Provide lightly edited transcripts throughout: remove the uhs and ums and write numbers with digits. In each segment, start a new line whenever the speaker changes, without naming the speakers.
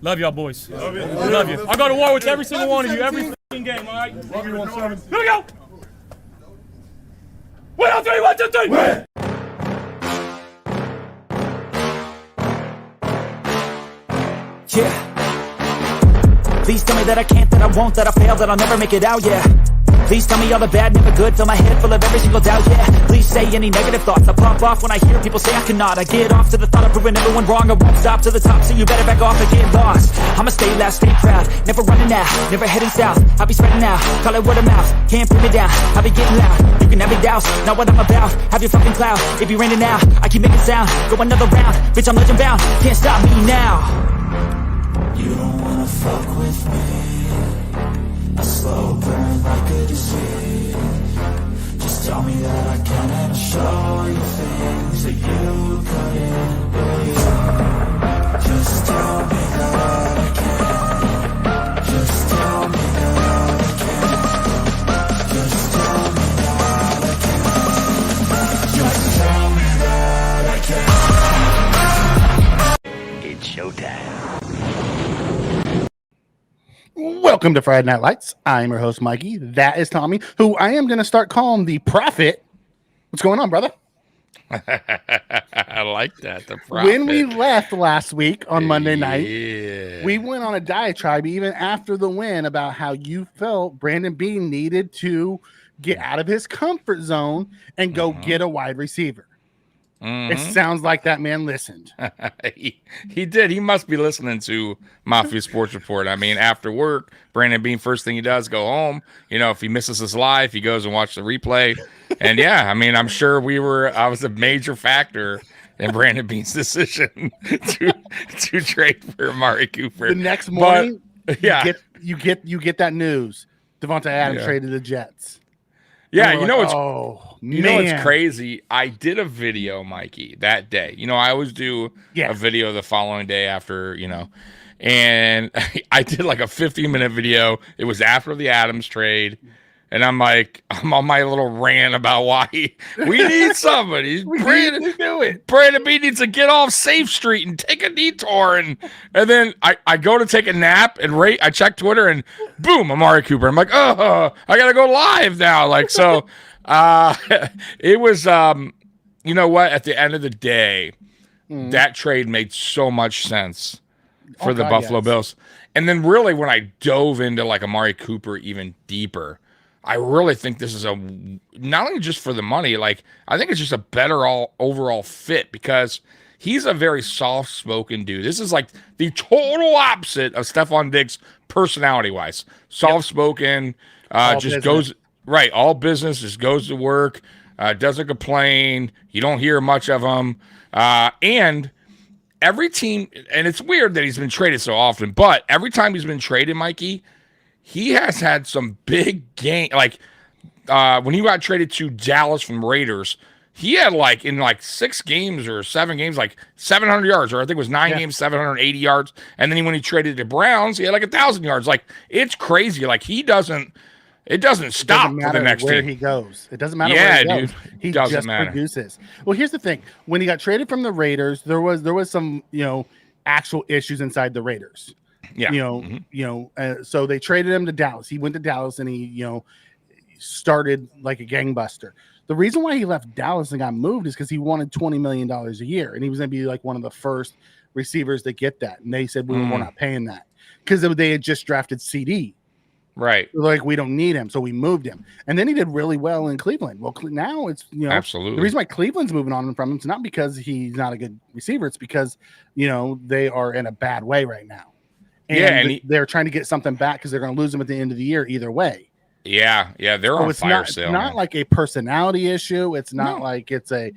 Love y'all, boys. Love you. Love you. I go to war with every single one of you every fucking game, all right? Love you, 1-7. Here we go. 1, 2, 3, 1, 2, 3. Win.
Yeah. Please tell me that I can't, that I won't, that I fail, that I'll never make it out, yeah. Please tell me all the bad, never good, fill my head full of every single doubt, yeah. Please say any negative thoughts, I pop off when I hear people say I cannot. I get off to the thought of proving everyone wrong, I won't stop to the top, so you better back off and get lost. I'ma stay loud, stay proud, never running out, never heading south. I'll be spreading out, call it word of mouth, can't put me down, I'll be getting loud. You can have me douse, not what I'm about, have your fucking cloud. It be raining now, I keep making sound, go another round, bitch I'm legend bound, can't stop me now. You don't wanna fuck with me, a slow burn like a disease. Just tell me that I can and I'll show you things that you couldn't believe. Just tell me that I can. Just tell me that I can. Just tell me that I can. Just tell me that I can. It's showtime.
Welcome to Friday Night Lights. I'm your host, Mikey. That is Tommy, who I am going to start calling the Prophet. What's going on, brother?
I like that. The Prophet.
When we left last week on Monday night, we went on a diatribe even after the win about how you felt Brandon Beane needed to get out of his comfort zone and go get a wide receiver. It sounds like that man listened.
He did. He must be listening to Mafia Sports Report. I mean, after work, Brandon Beane, first thing he does, go home. You know, if he misses his live, he goes and watches the replay. And yeah, I mean, I'm sure I was a major factor in Brandon Beane's decision to trade for Amari Cooper.
The next morning,
yeah,
you get that news. Devontae Adams traded the Jets.
Yeah,
you know what's
crazy? I did a video, Mikey, that day. You know, I always do a video the following day after, you know, and I did like a 15-minute video. It was after the Adams trade, and I'm on my little rant about why we need somebody. Brandon Beane needs to get off Safe Street and take a detour, and then I go to take a nap and I check Twitter and boom, Amari Cooper. I'm like, oh, I gotta go live now. Like, so it was you know what? At the end of the day, that trade made so much sense for the Buffalo Bills. And then really when I dove into like Amari Cooper even deeper, I really think this is not only just for the money, like I think it's just a better overall fit because he's a very soft-spoken dude. This is like the total opposite of Stephon Diggs personality-wise. Soft-spoken, just goes right, all business, just goes to work, doesn't complain. You don't hear much of him, and every team. And it's weird that he's been traded so often, but every time he's been traded, Mikey, he has had some big game. Like when he got traded to Dallas from Raiders, he had like in like 6 games or 7 games, like 700 yards, or I think it was 9 games, 780 yards. And then when he traded to Browns, he had like 1,000 yards. Like it's crazy. Like it doesn't stop for the next
where
team.
He goes. It doesn't matter where he goes.
Dude,
he
doesn't
just
matter.
produces. Well, here's the thing. When he got traded from the Raiders, there was some, actual issues inside the Raiders. Yeah. So they traded him to Dallas. He went to Dallas and he, started like a gangbuster. The reason why he left Dallas and got moved is because he wanted $20 million a year. And he was going to be like one of the first receivers to get that. And they said, we're not paying that because they had just drafted CD.
Right.
Like, we don't need him. So we moved him. And then he did really well in Cleveland. Well, now it's,
absolutely.
The reason why Cleveland's moving on from him is not because he's not a good receiver. It's because, they are in a bad way right now. And they're trying to get something back because they're going to lose him at the end of the year either way.
Yeah, they're on fire sale.
It's not like a personality issue. It's not like it's a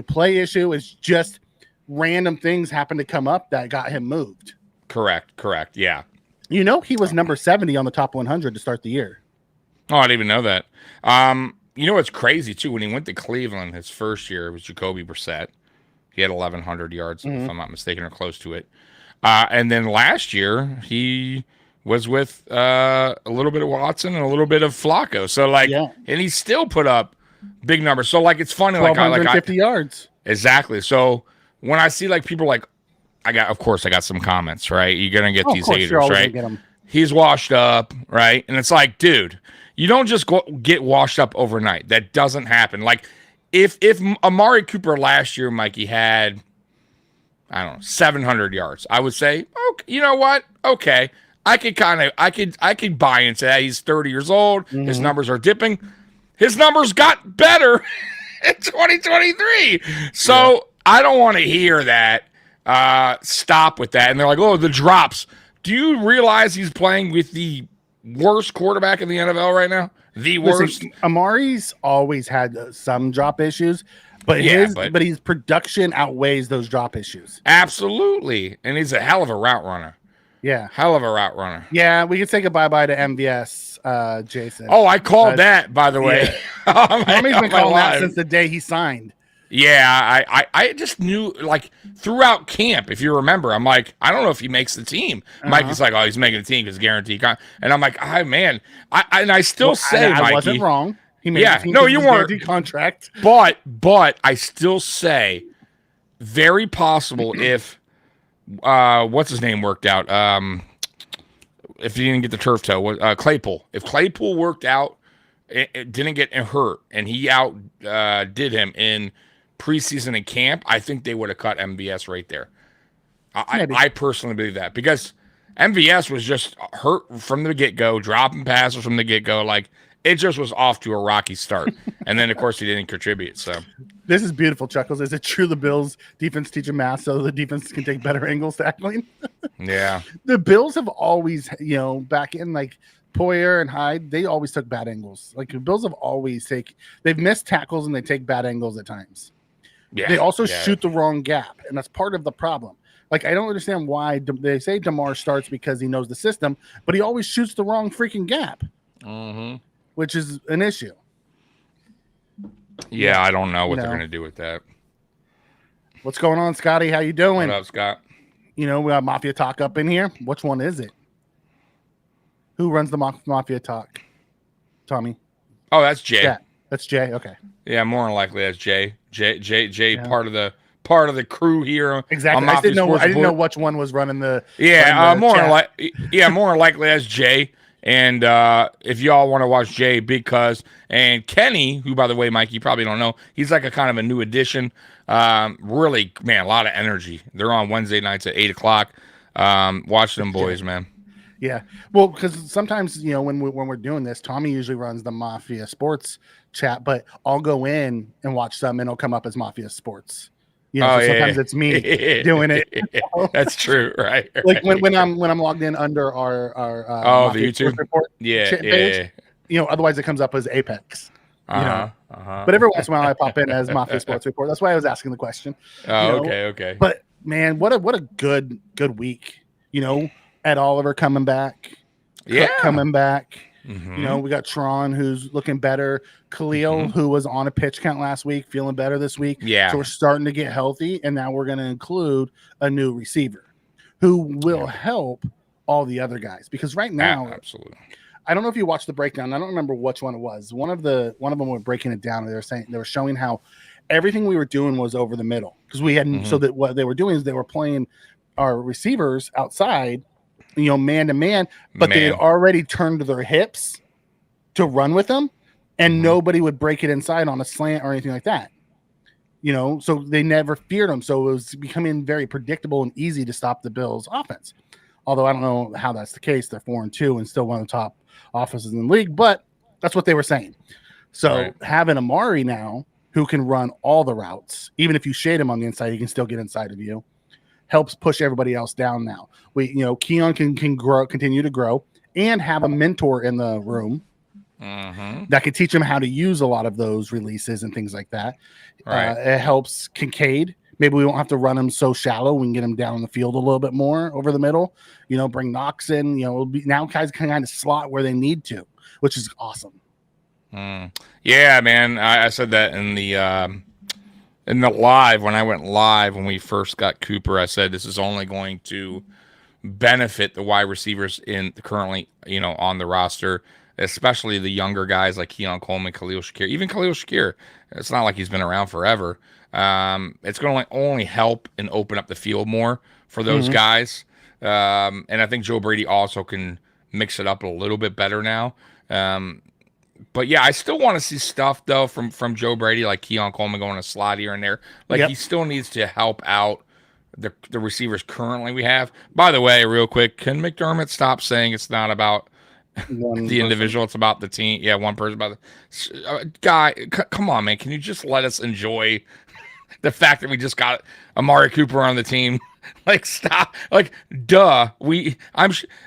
play issue. It's just random things happen to come up that got him moved.
Correct. Yeah.
He was number 70 on the top 100 to start the year.
Oh, I didn't even know that. What's crazy too? When he went to Cleveland, his first year, it was Jacoby Brissett. He had 1,100 yards, if I'm not mistaken, or close to it. And then last year, he was with a little bit of Watson and a little bit of Flacco. So, and he still put up big numbers. So, it's funny.
1,250 yards.
Exactly. So, when I see, people I got some comments, right? You're gonna get these haters, right?
Get them.
He's washed up, right? And it's like, dude, you don't just get washed up overnight. That doesn't happen. Like, if Amari Cooper last year, Mikey, had, I don't know, 700 yards, I would say, okay, you know what? Okay, I could buy into that. He's 30 years old. His numbers are dipping. His numbers got better in 2023. So I don't want to hear that. Stop with that. And they're like, oh, the drops. Do you realize he's playing with the worst quarterback in the NFL right now? The worst.
Listen, Amari's always had some drop issues, but his production outweighs those drop issues.
Absolutely. And he's a hell of a route runner.
Yeah.
Hell of a route runner.
Yeah, we could say goodbye to MVS, Jason.
Oh, I called that, by the way.
Yeah. Amari's been calling that since the day he signed.
Yeah, I just knew, like, throughout camp, if you remember, I'm like, I don't know if he makes the team. Mikey's like, oh, he's making the team because guaranteed. And I'm like, oh, man. I still say, Mikey.
I wasn't wrong. He made the team
no, you weren't.
Guaranteed contract.
But I still say, very possible if, what's his name worked out? If he didn't get the turf toe, Claypool. If Claypool worked out, it didn't get hurt, and he did him in preseason and camp, I think they would have cut MVS right there. I personally believe that, because MVS was just hurt from the get-go, dropping passes from the get-go. Like, it just was off to a rocky start. And then, of course, he didn't contribute. So
this is beautiful, Chuckles. Is it true the Bills defense teach a math so the defense can take better angles tackling?
Yeah.
The Bills have always, back in like Poyer and Hyde, they always took bad angles. Like, the Bills have always they've missed tackles and they take bad angles at times. Yeah. They also shoot the wrong gap, and that's part of the problem. Like, I don't understand why they say DeMar starts because he knows the system, but he always shoots the wrong freaking gap, which is an issue.
Yeah, I don't know what they're going to do with that.
What's going on, Scotty? How you doing?
What up, Scott?
We got Mafia Talk up in here. Which one is it? Who runs the Mafia Talk? Tommy?
Oh, that's Jay.
Yeah, that's Jay. Okay.
Yeah, more than likely that's Jay. Jay, part of the crew here.
Exactly. I didn't know which one was running the.
Yeah, more than likely that's Jay. And if y'all want to watch Jay, because and Kenny, who, by the way, Mike, you probably don't know, he's like a kind of a new addition. Really, man, a lot of energy. They're on Wednesday nights at 8:00. Watch them boys, man.
Yeah, well, because sometimes when we're doing this, Tommy usually runs the Mafia Sports chat, but I'll go in and watch some, and it'll come up as Mafia Sports. Sometimes it's me doing it.
That's true, right?
Like when I'm logged in under our
the YouTube
report page, otherwise it comes up as Apex. But every once in a while I pop in as Mafia Sports Report. That's why I was asking the question.
Okay.
But man, what a good week. Ed Oliver coming back.
Yeah,
coming back. We got Tron, who's looking better. Khalil, who was on a pitch count last week, feeling better this week.
Yeah.
So we're starting to get healthy, and now we're going to include a new receiver who will help all the other guys. Because right now,
absolutely.
I don't know if you watched the breakdown. I don't remember which one it was. One of them were breaking it down, and they were showing how everything we were doing was over the middle. Because we hadn't so that what they were doing is they were playing our receivers outside, man to man, but they had already turned their hips to run with them, and nobody would break it inside on a slant or anything like that. So they never feared them. So it was becoming very predictable and easy to stop the Bills' offense. Although I don't know how that's the case. They're 4-2 and still one of the top offenses in the league, but that's what they were saying. So having Amari now, who can run all the routes, even if you shade him on the inside, he can still get inside of you, helps push everybody else down now. Keon can grow, continue to grow, and have a mentor in the room that can teach him how to use a lot of those releases and things like that. It helps Kincaid. Maybe we won't have to run him so shallow. We can get him down the field a little bit more over the middle. Bring Knox in. Now guys can kind of slot where they need to, which is awesome.
Yeah, man. I said that in the live, when I went live, when we first got Cooper, I said this is only going to benefit the wide receivers currently on the roster. especially the younger guys like Keon Coleman, Khalil Shakir. Even Khalil Shakir, it's not like he's been around forever. It's going to only help and open up the field more for those guys. And I think Joe Brady also can mix it up a little bit better now. But yeah, I still want to see stuff though from Joe Brady, like Keon Coleman going a slot here and there. Like he still needs to help out the receivers currently we have. By the way, real quick, can McDermott stop saying it's not about the individual, it's about the team? Yeah, one person about the guy. Come on, man, can you just let us enjoy the fact that we just got Amari Cooper on the team? Like, stop. Like, duh.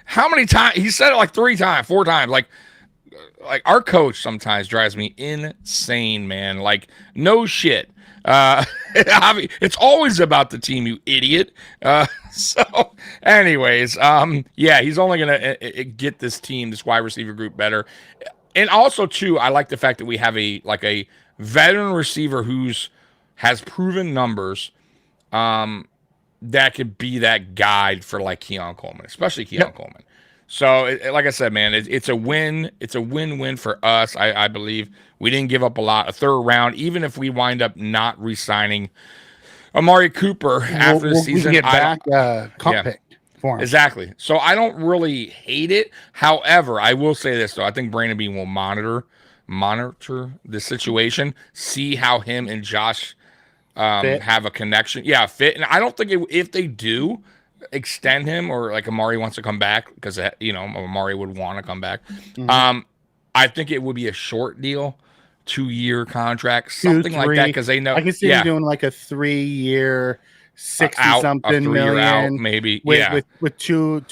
How many times he said it? Like 4 times. Like our coach sometimes drives me insane, man. Like, no shit. It's always about the team, you idiot. So anyways, yeah, he's only gonna get this team, this wide receiver group, better. And also too, I like the fact that we have a veteran receiver has proven numbers, that could be that guide for like Keon Coleman, especially Keon Coleman. So, like I said, man, it's a win. It's a win-win for us. I believe we didn't give up a lot. A third round, even if we wind up not re-signing Amari Cooper after the season,
we can get back comp pick for him.
Exactly. So I don't really hate it. However, I will say this though: I think Brandon Beane will monitor the situation, see how him and Josh have a connection. Yeah, fit. And I don't think if they do extend him, or like Amari wants to come back, because Amari would want to come back. I think it would be a short deal, 2-year contract, something like that, because they know
I can see him doing like a 3-year, 60-something million,
out, maybe.
With two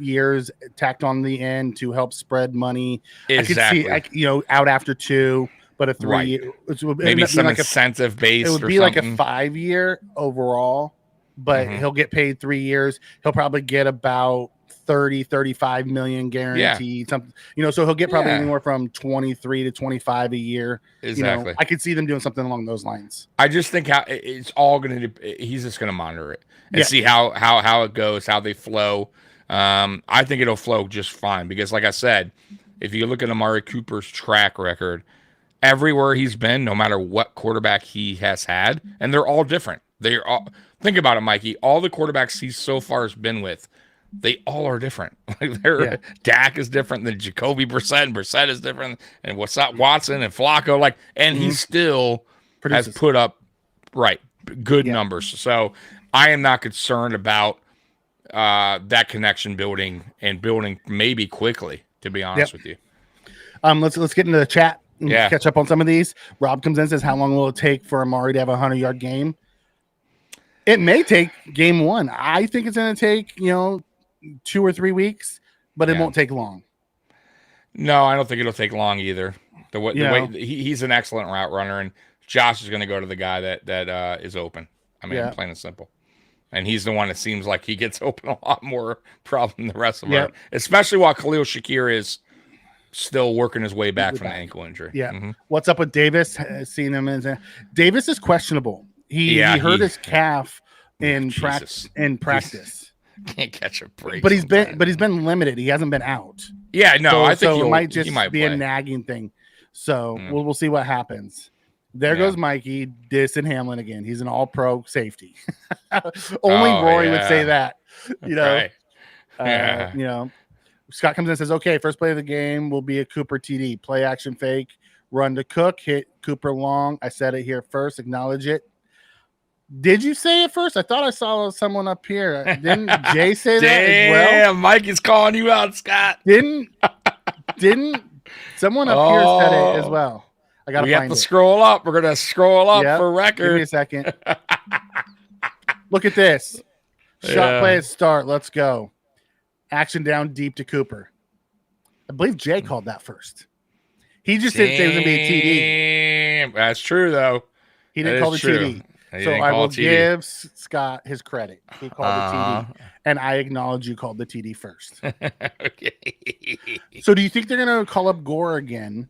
years tacked on the end to help spread money.
Exactly.
I could see out after 2. But a 3-year,
maybe some incentive based.
It would be like a 5-year overall, but he'll get paid 3 years. He'll probably get about 30-35 million guaranteed. Something, so he'll get probably anywhere from 23 to 25 a year.
Exactly.
I could see them doing something along those lines.
I just think it's all going to. He's just going to monitor it and see how it goes, how they flow. I think it'll flow just fine because, like I said, if you look at Amari Cooper's track record, everywhere he's been, no matter what quarterback he has had, and they're all different. They're all, think about it, Mikey. All the quarterbacks he's so far has been with, they all are different. Like Dak is different than Jacoby Brissett, and Brissett is different, and what's up, Watson and Flacco. And he still has put up good numbers. So I am not concerned about that connection building maybe quickly. To be honest with you,
let's get into the chat. Catch up on some of these. Rob comes in and says, how long will it take for Amari to have a 100-yard game? It may take game 1. I think it's going to take 2 or 3 weeks, but it won't take long. No,
I don't think it'll take long either. The way he's an excellent route runner, and Josh is going to go to the guy that is open. I mean, plain and simple. And he's the one that seems like he gets open a lot more problem than the rest of them, especially while Khalil Shakir is still working his way back from the ankle injury.
What's up with Davis? Seen him Davis is questionable. He hurt his calf in practice.
Can't catch a break.
But he's been limited. He hasn't been out.
Yeah, no, I think
it might just
be
play. A nagging thing. So we'll see what happens. There goes Mikey dissing Hamlin again. He's an all-pro safety. Only Rory would say that. Scott comes in and says, okay, first play of the game will be a Cooper TD. Play action fake, run to Cook, hit Cooper long. I said it here first. Acknowledge it. Did you say it first? I thought I saw someone up here. Didn't Jay say that as well?
Yeah, Mike is calling you out, Scott.
Didn't someone up here said it as well? I got to find it.
Scroll up. We're going to scroll up for record.
Give me a second. Look at this. Shot play at start. Let's go. Action down deep to Cooper. I believe Jay called that first. He just didn't say it was going to be a TD.
That's true, though.
He didn't call the TD. So I will give Scott his credit. He called the TD. And I acknowledge you called the TD first.
Okay.
So do you think they're going to call up Gore again?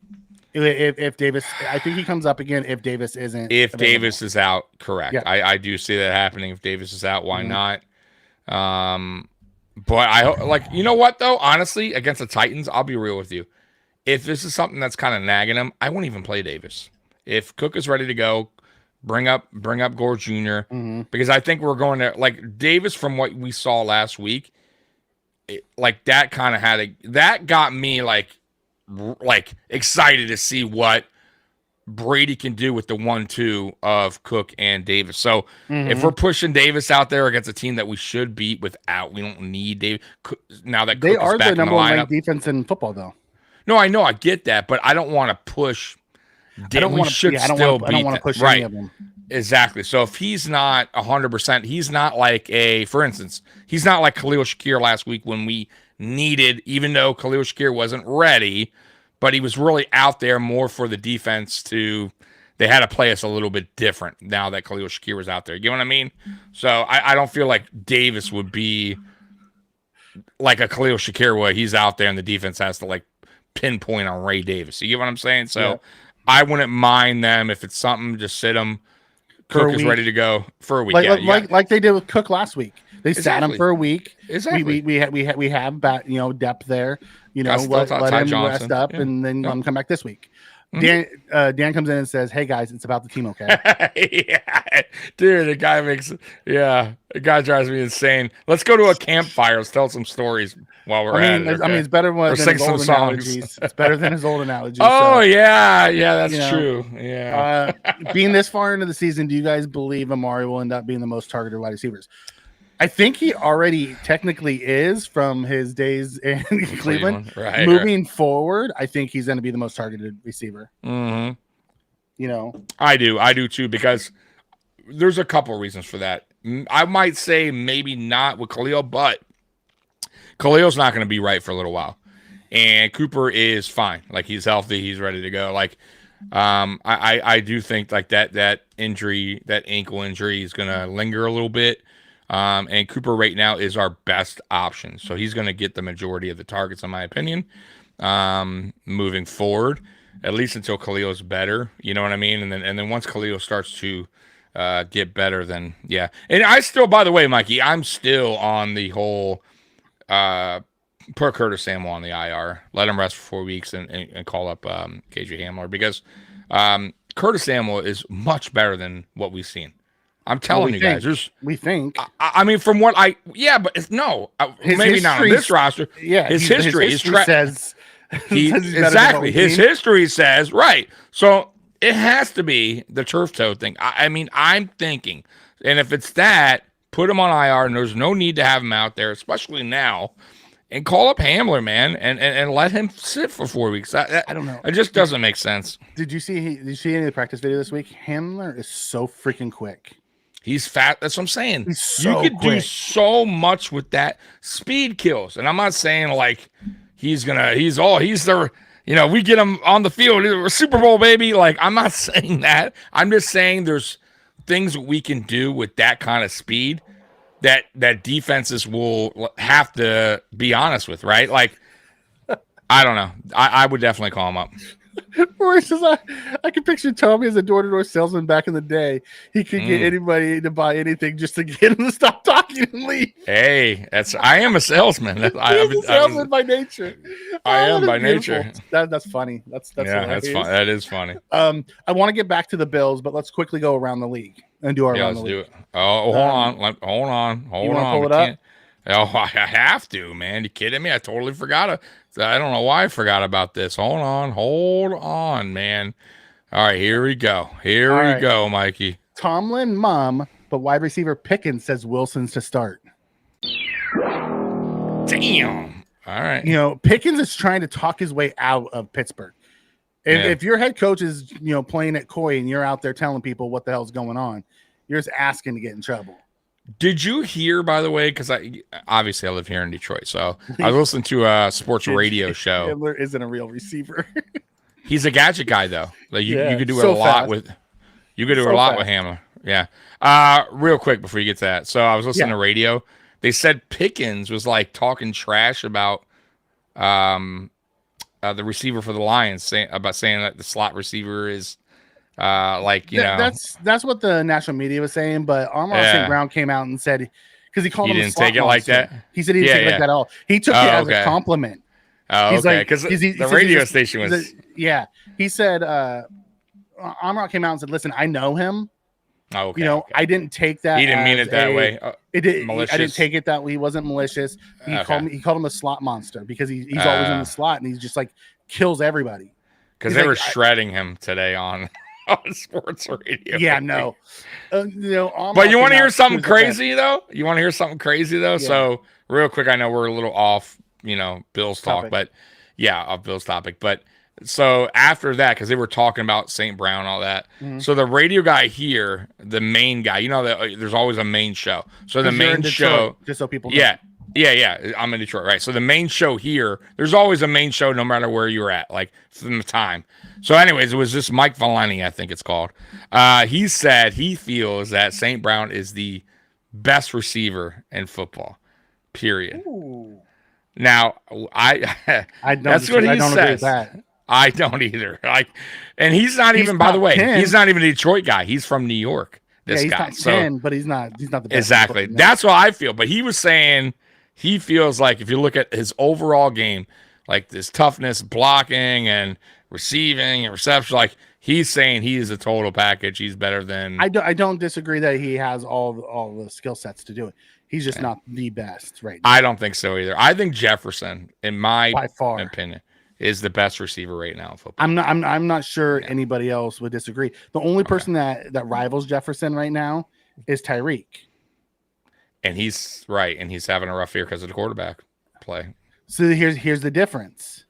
If Davis, I think he comes up again if Davis isn't.
If available. Davis is out, correct. Yeah. I do see that happening. If Davis is out, why not? But I hope, you know what though? Honestly, against the Titans, I'll be real with you. if this is something that's kind of nagging him, I won't even play Davis. If Cook is ready to go, bring up Gore Jr. Because I think we're going to like Davis from what we saw last week. Like that kind of that got me like excited to see what Brady can do with the 1-2 of Cook and Davis. So if we're pushing Davis out there against a team that we should beat we don't need Davis. Now that
they
Cook
are
is back
the number
in the
one
lineup.
ranked defense in football, though.
No, I know, I get that, but I don't want to push. I don't want to
push
right.
any of them.
Exactly. So if he's not 100%, he's not like for instance, he's not like Khalil Shakir last week when we needed, even though Khalil Shakir wasn't ready, but he was really out there more for the defense they had to play us a little bit different now that Khalil Shakir was out there. You know what I mean? So I don't feel like Davis would be like a Khalil Shakir where he's out there and the defense has to like pinpoint on Ray Davis. You get what I'm saying? So I wouldn't mind them if it's something, just sit them. Cook is ready to go for a week.
Like they did with Cook last week. They sat him for a week.
Exactly.
We have depth there. Let him rest up and then let him come back this week. Dan comes in and says, "Hey guys, it's about the team, okay?"
Yeah, dude, the guy drives me insane. Let's go to a campfire. Let's tell some stories while we're at it. Okay?
I mean, it's better than his old analogies. It's better than his old analogies.
Oh, yeah, that's true. Yeah.
Being this far into the season, do you guys believe Amari will end up being the most targeted wide receivers? I think he already technically is from his days in Cleveland.
Right,
Moving forward, I think he's going to be the most targeted receiver.
Mm-hmm.
I
do too, because there's a couple of reasons for that. I might say maybe not with Khalil, but Khalil's not going to be right for a little while. And Cooper is fine. Like, he's healthy. He's ready to go. Like, I do think like that injury, that ankle injury is going to linger a little bit. And Cooper right now is our best option. So he's going to get the majority of the targets, in my opinion, moving forward, at least until Khalil's better. You know what I mean? And then once Khalil starts to get better, then yeah. And I still, by the way, Mikey, I'm still on the whole put Curtis Samuel on the IR, let him rest for 4 weeks and call up KJ Hamler, because Curtis Samuel is much better than what we've seen. I'm telling you guys,
we think.
I mean, from what but no, maybe not on this roster.
Yeah,
his history
says
exactly. His history says right. So it has to be the turf toe thing. I mean, I'm thinking, and if it's that, put him on IR, and there's no need to have him out there, especially now, and call up Hamler, man, and let him sit for 4 weeks. I
don't know.
It just doesn't make sense.
Did you see any of the practice video this week? Hamler is so freaking quick.
He's fat. That's what I'm saying.
He's so
you could
quick.
do so much with that. Speed kills. And I'm not saying like he's the, we get him on the field, Super Bowl, baby. Like, I'm not saying that. I'm just saying there's things that we can do with that kind of speed that defenses will have to be honest with, right? Like, I don't know. I would definitely call him up.
Roy says, I can picture Tommy as a door-to-door salesman back in the day. He could get anybody to buy anything just to get him to stop talking and leave.
Hey, I am a salesman.
He's a salesman by nature.
I am by nature.
That's funny. That's
that's fun. That is funny.
I want to get back to the Bills, but let's quickly go around the league and do our around the league.
Let's do it. Oh, hold on.
You want to pull it up?
Oh, I have to, man. You kidding me? I totally forgot. I don't know why I forgot about this. Hold on, man. All right, here we go. Here we go, Mikey.
Tomlin, mom, but wide receiver Pickens says Wilson's to start.
Damn. All right.
Pickens is trying to talk his way out of Pittsburgh. If your head coach is, playing at coy and you're out there telling people what the hell's going on, you're just asking to get in trouble.
Did you hear, by the way, because I live here in Detroit, so I was listening to a sports radio show.
Hitler isn't a real receiver.
He's a gadget guy, though. Like you could do
so
a lot
fast.
with. You could do a lot with Hamler. Yeah. Real quick before you get to that, so I was listening to radio. They said Pickens was like talking trash about the receiver for the Lions, saying that the slot receiver is. That's
what the national media was saying, but Amari St. Brown came out and said, because he called him
didn't take it like that.
He said he didn't take it like that at all. He took it as a compliment.
Oh,
He's
okay.
like,
Because
he
the
says
radio
he's
station was.
yeah. He said, Amari came out and said, "Listen, I know him.
Oh, okay.
You know,
okay.
I didn't take that.
He didn't mean
as
it that
a-
way.
It did.
Malicious.
I didn't take it that way. He wasn't malicious. He
Okay.
called him a slot monster because he's always in the slot and he's just like kills everybody.
Because they were shredding him today on sports radio.
Yeah, no.
But you want to hear something crazy though? You want to hear something crazy though? Yeah. So real quick, I know we're a little off, Bill's talk, but off Bill's topic. But so after that, because they were talking about St. Brown, all that. Mm-hmm. So the radio guy here, the main guy, there's always a main show. So the main show,
just so people know.
Yeah. I'm in Detroit, right? So the main show here, there's always a main show no matter where you're at, like from the time. So anyways, it was this Mike Valeni, I think it's called. He said he feels that St. Brown is the best receiver in football, period.
Ooh.
Now, I that's what he says. I don't either. And he's not even, by the way, 10. He's not even a Detroit guy. He's from New York. This guy.
He's not 10, but he's not the best.
Exactly. That's what I feel. But he was saying he feels like if you look at his overall game, like this toughness, blocking and receiving and reception, like he's saying he is a total package. He's better than.
I don't disagree that he has all the skill sets to do it. He's just not the best right now.
I don't think so either. I think Jefferson, in my opinion, is the best receiver right now in football.
I'm not sure anybody else would disagree. The only person that rivals Jefferson right now is Tyreek.
And he's right, and he's having a rough year because of the quarterback play.
So here's the difference.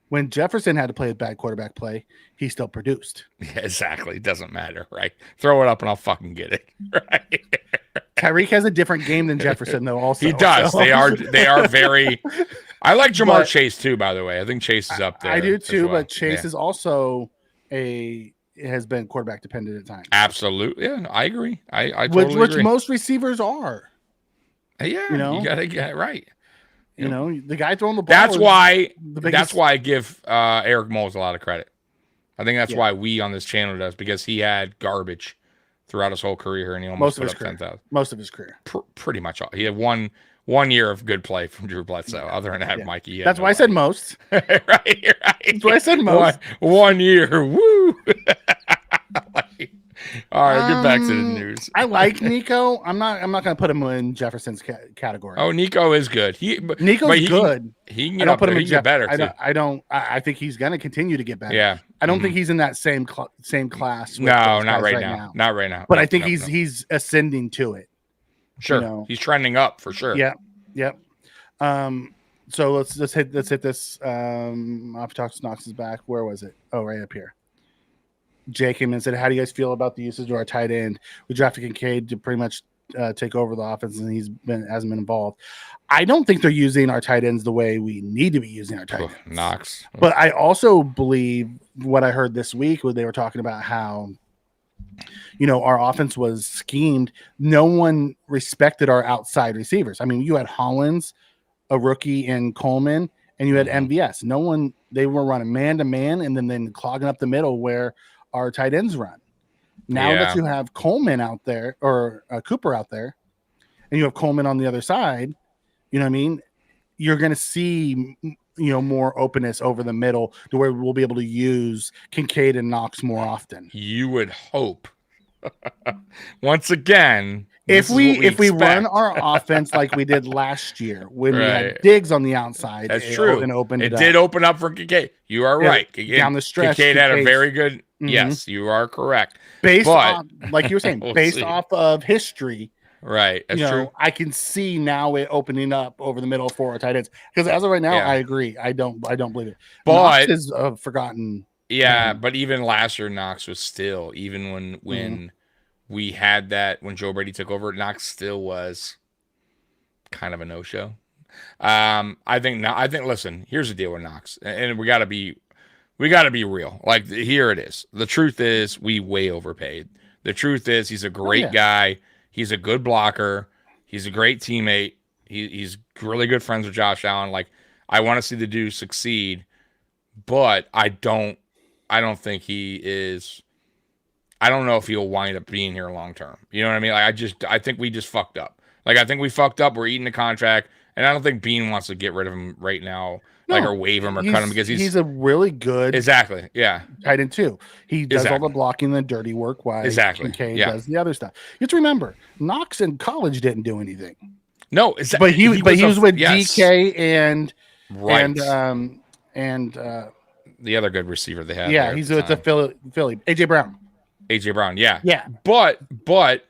When Jefferson had to play a bad quarterback play, he still produced.
Yeah, exactly. It doesn't matter, right? Throw it up and I'll fucking get it. Right.
Tyreek has a different game than Jefferson, though. Also,
he does. So. They are very. I like Jamar Chase too. By the way, I think Chase is up there.
I do too, but Chase is also has been quarterback dependent at times.
Absolutely, yeah, I agree. I totally agree.
Most receivers are.
Yeah, you gotta get it right.
The guy throwing the ball.
That's why I give Eric Moles a lot of credit. I think that's why we on this channel does, because he had garbage throughout his whole career and he almost put up 10,000.
Most of his career.
Pretty much all. He had one year of good play from Drew Bledsoe. Other than that, Mikey.
That's why I said most.
right.
That's why I said most.
One year. Woo. All right, get back to the news.
I like Nico. I'm not going to put him in Jefferson's category.
Oh, Nico is good.
Nico's good.
He can get better.
I think he's going to continue to get better.
Yeah.
I don't think he's in that same class.
No, not right now. Not right now.
But I think he's ascending to it.
Sure. He's trending up for sure.
Yeah. Yep. So let's hit this. Off Knox is back. Where was it? Oh, right up here. Jay came in and said, "How do you guys feel about the usage of our tight end? We drafted Kincaid to pretty much take over the offense, and hasn't been involved. I don't think they're using our tight ends the way we need to be using our tight ends.
Knox.
But I also believe what I heard this week when they were talking about how, our offense was schemed. No one respected our outside receivers. I mean, you had Hollins, a rookie, and Coleman, and you had MVS. They were running man to man, and then clogging up the middle where our tight ends run. Now that you have Coleman out there, or Cooper out there, and you have Coleman on the other side, you know what I mean? You're going to see, more openness over the middle to where we'll be able to use Kincaid and Knox more often.
You would hope. Once again,
if we run our offense like we did last year when we had Diggs on the outside,
that's true.
And opened
it did open up for Kincaid. You are right.
Down the stretch,
Kincaid had a very good. Mm-hmm. Yes, you are correct.
Based off, like you were saying, based off of history,
right? That's true.
I can see now it opening up over the middle for our tight ends. Because as of right now, I agree. I don't believe it.
But
Knox is forgotten.
Yeah, but even last year, Knox was still, even when we had that, when Joe Brady took over, Knox still was kind of a no-show. I think. Listen, here's the deal with Knox, and we got to be real. Like, here it is. The truth is, we way overpaid. The truth is, he's a great guy. He's a good blocker. He's a great teammate. He's really good friends with Josh Allen. Like, I want to see the dude succeed, but I don't think he is. I don't know if he'll wind up being here long term. You know what I mean? Like, I think we just fucked up. Like, I think we fucked up. We're eating the contract, and I don't think Bean wants to get rid of him right now or waive him or cut him because
he's a really good tight end too. He does all the blocking, the dirty work, while Kincaid does the other stuff. You have to remember, Knox in college didn't do anything.
No,
but he was with DK and
the other good receiver they had.
Yeah, he's with the Philly. AJ Brown.
Yeah. But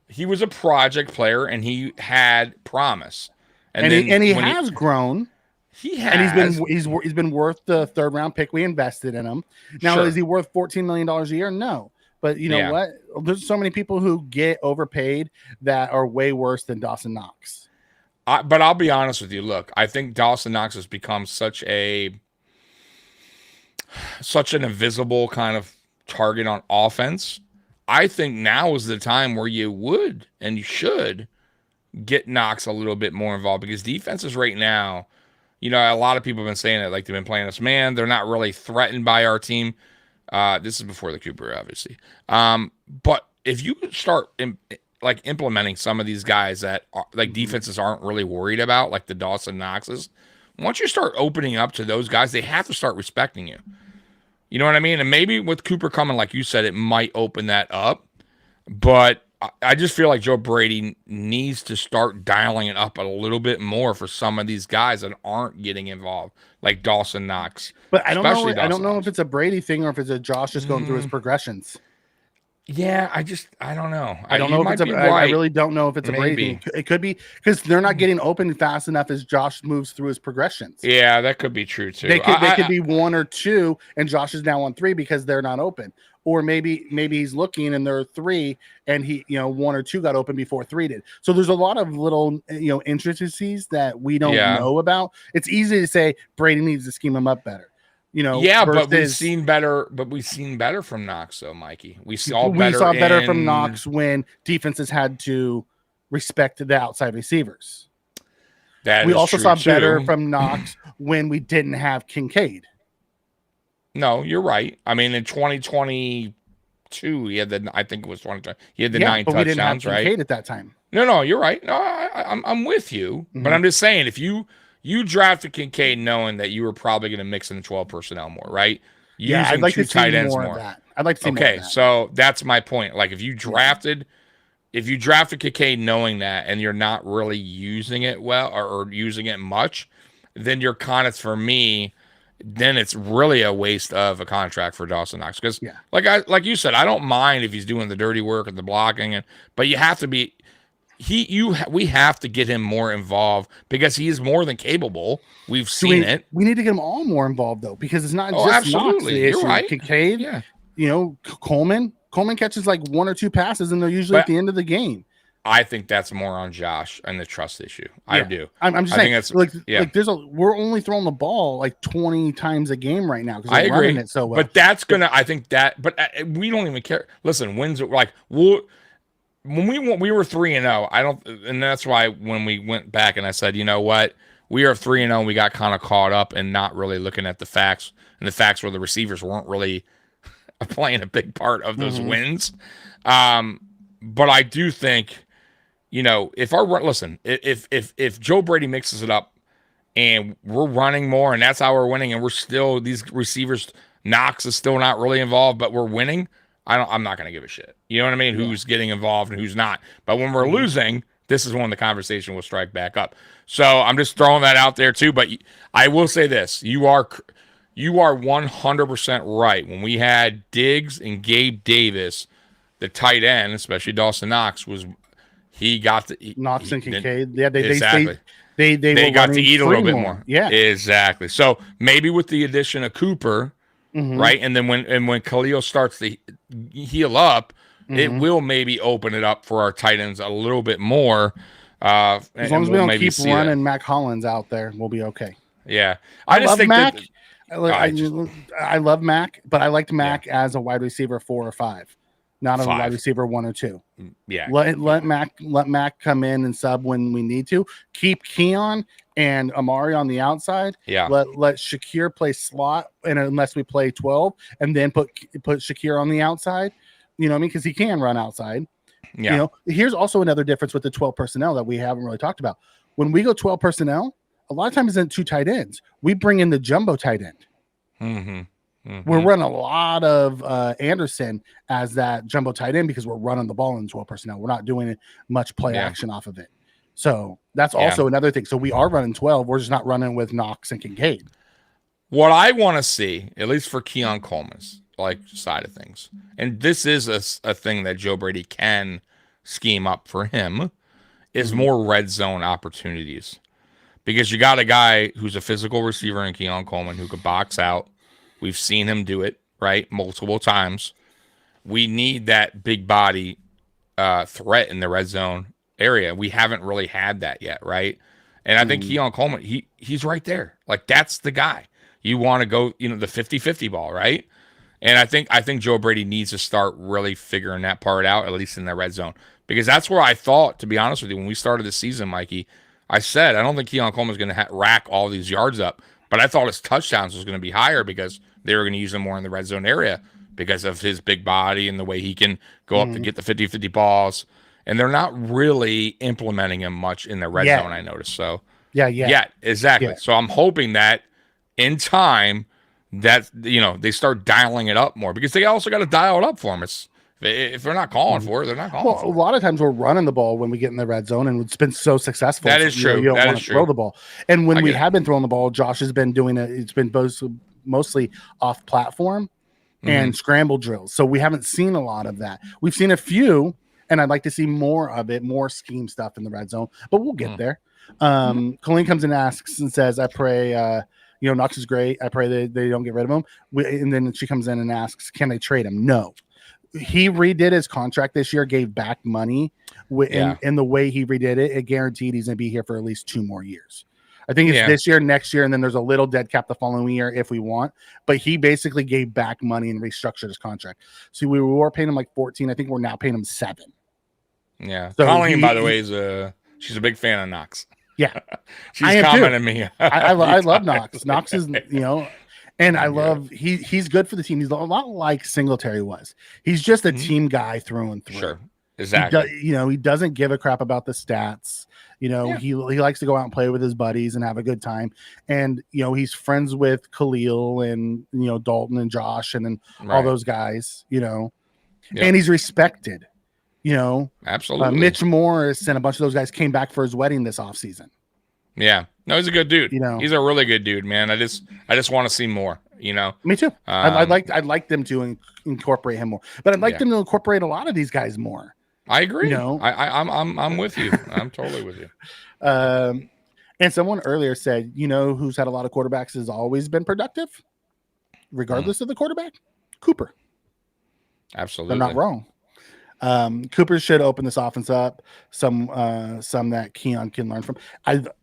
he was a project player and he had promise. And
he has grown.
He has.
And he's been worth the third round pick we invested in him. Now, is he worth $14 million a year? No. But you know what? There's so many people who get overpaid that are way worse than Dawson Knox.
But I'll be honest with you. Look, I think Dawson Knox has become such an invisible kind of target on offense. I think now is the time where you would and you should get Knox a little bit more involved, because defenses right now, you know, a lot of people have been saying it, like they've been playing us man. They're not really threatened by our team. This is before the Cooper, obviously. But if you start implementing some of these guys that are, like, defenses aren't really worried about, like the Dawson Knoxes, once you start opening up to those guys, they have to start respecting you. You know what I mean? And maybe with Cooper coming, like you said, it might open that up. But I just feel like Joe Brady needs to start dialing it up a little bit more for some of these guys that aren't getting involved, like Dawson Knox.
But I don't know if it's a Brady thing or if it's a Josh just going through his progressions.
Yeah, I don't know.
I don't know if it's I really don't know if it's a Brady thing. It could be because they're not getting open fast enough as Josh moves through his progressions.
Yeah, that could be true too.
They could be 1 or 2, and Josh is now on 3 because they're not open. Or maybe he's looking and there are 3, and he 1 or 2 got open before 3 did. So there's a lot of little intricacies that we don't know about. It's easy to say Brady needs to scheme him up better.
But we've seen better. But we've seen better from Knox, though, Mikey. We saw better
from Knox when defenses had to respect the outside receivers. We also saw better from Knox when we didn't have Kincaid.
No, you're right. I mean, in 2022, he had I think it was 2020. He had the 9 touchdowns,
we didn't have
right?
Kincaid at that time.
No, you're right. No, I'm with you, but I'm just saying, if you drafted Kincaid knowing that you were probably going to mix in the 12 personnel more, right?
I'd like to see tight ends more. I'd like to see more of that.
So that's my point. Like, if you drafted Kincaid knowing that and you're not really using it well or using it much, then you're for me, then it's really a waste of a contract for Dawson Knox. Because like you said, I don't mind if he's doing the dirty work and the blocking, but you have to be we have to get him more involved because he is more than capable. We've seen it.
We need to get them all more involved though, because it's not just
absolutely. You're right.
Kincaid, Coleman catches like 1 or 2 passes and they're usually at the end of the game.
I think that's more on Josh and the trust issue. I do.
I'm just saying, we're only throwing the ball like 20 times a game right now because
I agree.
Running it so well.
But we don't even care. Listen, wins like when we were 3-0, and that's why when we went back and I said, you know what, we are 3-0, we got kind of caught up and not really looking at the facts, and the facts were the receivers weren't really playing a big part of those wins. But I do think, if Joe Brady mixes it up and we're running more and that's how we're winning, and we're still, these receivers, Knox is still not really involved, but we're winning, I'm not going to give a shit. You know what I mean? Who's getting involved and who's not. But when we're losing, this is when the conversation will strike back up. So I'm just throwing that out there too. But I will say this. You are 100% right. When we had Diggs and Gabe Davis, the tight end, especially Dawson Knox,
Knox and Kincaid. They
got to eat a little bit more.
Yeah.
Exactly. So maybe with the addition of Cooper, right? And then when Khalil starts to heal up, it will maybe open it up for our tight ends a little bit more.
As long as we don't keep running Mac Hollins out there, we'll be okay.
Yeah.
I love Mac. I love Mac, but I liked Mac as a wide receiver 4 or 5, not a wide receiver 1 or 2.
Yeah.
Let Mac come in and sub when we need to. Keep Keon and Amari on the outside.
Yeah.
Let Shakir play slot, and unless we play 12, and then put Shakir on the outside. You know what I mean? Because he can run outside. Yeah. Here's also another difference with the 12 personnel that we haven't really talked about. When we go 12 personnel, a lot of times isn't 2 tight ends. We bring in the jumbo tight end. We're running a lot of Anderson as that jumbo tight end because we're running the ball in 12 personnel. We're not doing much play action off of it. So that's also another thing. So we are running 12. We're just not running with Knox and Kincaid.
What I want to see, at least for Keon Coleman's side of things, and this is a thing that Joe Brady can scheme up for him, is more red zone opportunities. Because you got a guy who's a physical receiver in Keon Coleman who could box out. We've seen him do it, right, multiple times. We need that big body threat in the red zone area. We haven't really had that yet, right? And I think Keon Coleman, he's right there. Like, that's the guy. You want to go, the 50-50 ball, right? And I think Joe Brady needs to start really figuring that part out, at least in the red zone. Because that's where I thought, to be honest with you, when we started the season, Mikey, I said, I don't think Keon Coleman is going to rack all these yards up. But I thought his touchdowns was going to be higher because they were going to use him more in the red zone area because of his big body and the way he can go up to get the 50-50 balls. And they're not really implementing him much in the red zone, I noticed. So, yeah, exactly. Yeah. So I'm hoping that in time that, they start dialing it up more because they also got to dial it up for him. If they're not calling for it, they're not calling for it.
A lot of times we're running the ball when we get in the red zone, and it's been so successful.
That is true.
You don't want to throw the ball. And when we have been throwing the ball, Josh has been doing it. It's been mostly off platform and scramble drills. So we haven't seen a lot of that. We've seen a few, and I'd like to see more of it, more scheme stuff in the red zone, but we'll get there. Colleen comes and asks and says, I pray, Knox is great. I pray they don't get rid of him. And then she comes in and asks, can they trade him? No. He redid his contract this year, gave back money. In the way he redid it, it guaranteed he's going to be here for at least 2 more years. I think it's this year, next year, and then there's a little dead cap the following year if we want. But he basically gave back money and restructured his contract. So we were paying him like 14. I think we're now paying him 7.
Yeah. So Colleen, by the way, she's a big fan of Knox.
Yeah.
She's commenting me.
I love Knox. Knox is, and I love he's good for the team. He's a lot like Singletary was. He's just a team guy through and through.
Sure, exactly.
He doesn't give a crap about the stats. He likes to go out and play with his buddies and have a good time. And he's friends with Khalil and Dalton and Josh and all those guys. And he's respected.
Absolutely.
Mitch Morris and a bunch of those guys came back for his wedding this offseason.
Yeah. No, he's a good dude. He's a really good dude, man. I just want to see more,
Me too. I'd like them to incorporate him more, but I'd like them to incorporate a lot of these guys more.
I agree. I'm with you. I'm totally with you.
And someone earlier said, who's had a lot of quarterbacks has always been productive, regardless of the quarterback? Cooper.
Absolutely.
They're not wrong. Cooper should open this offense up. Some that Keon can learn from.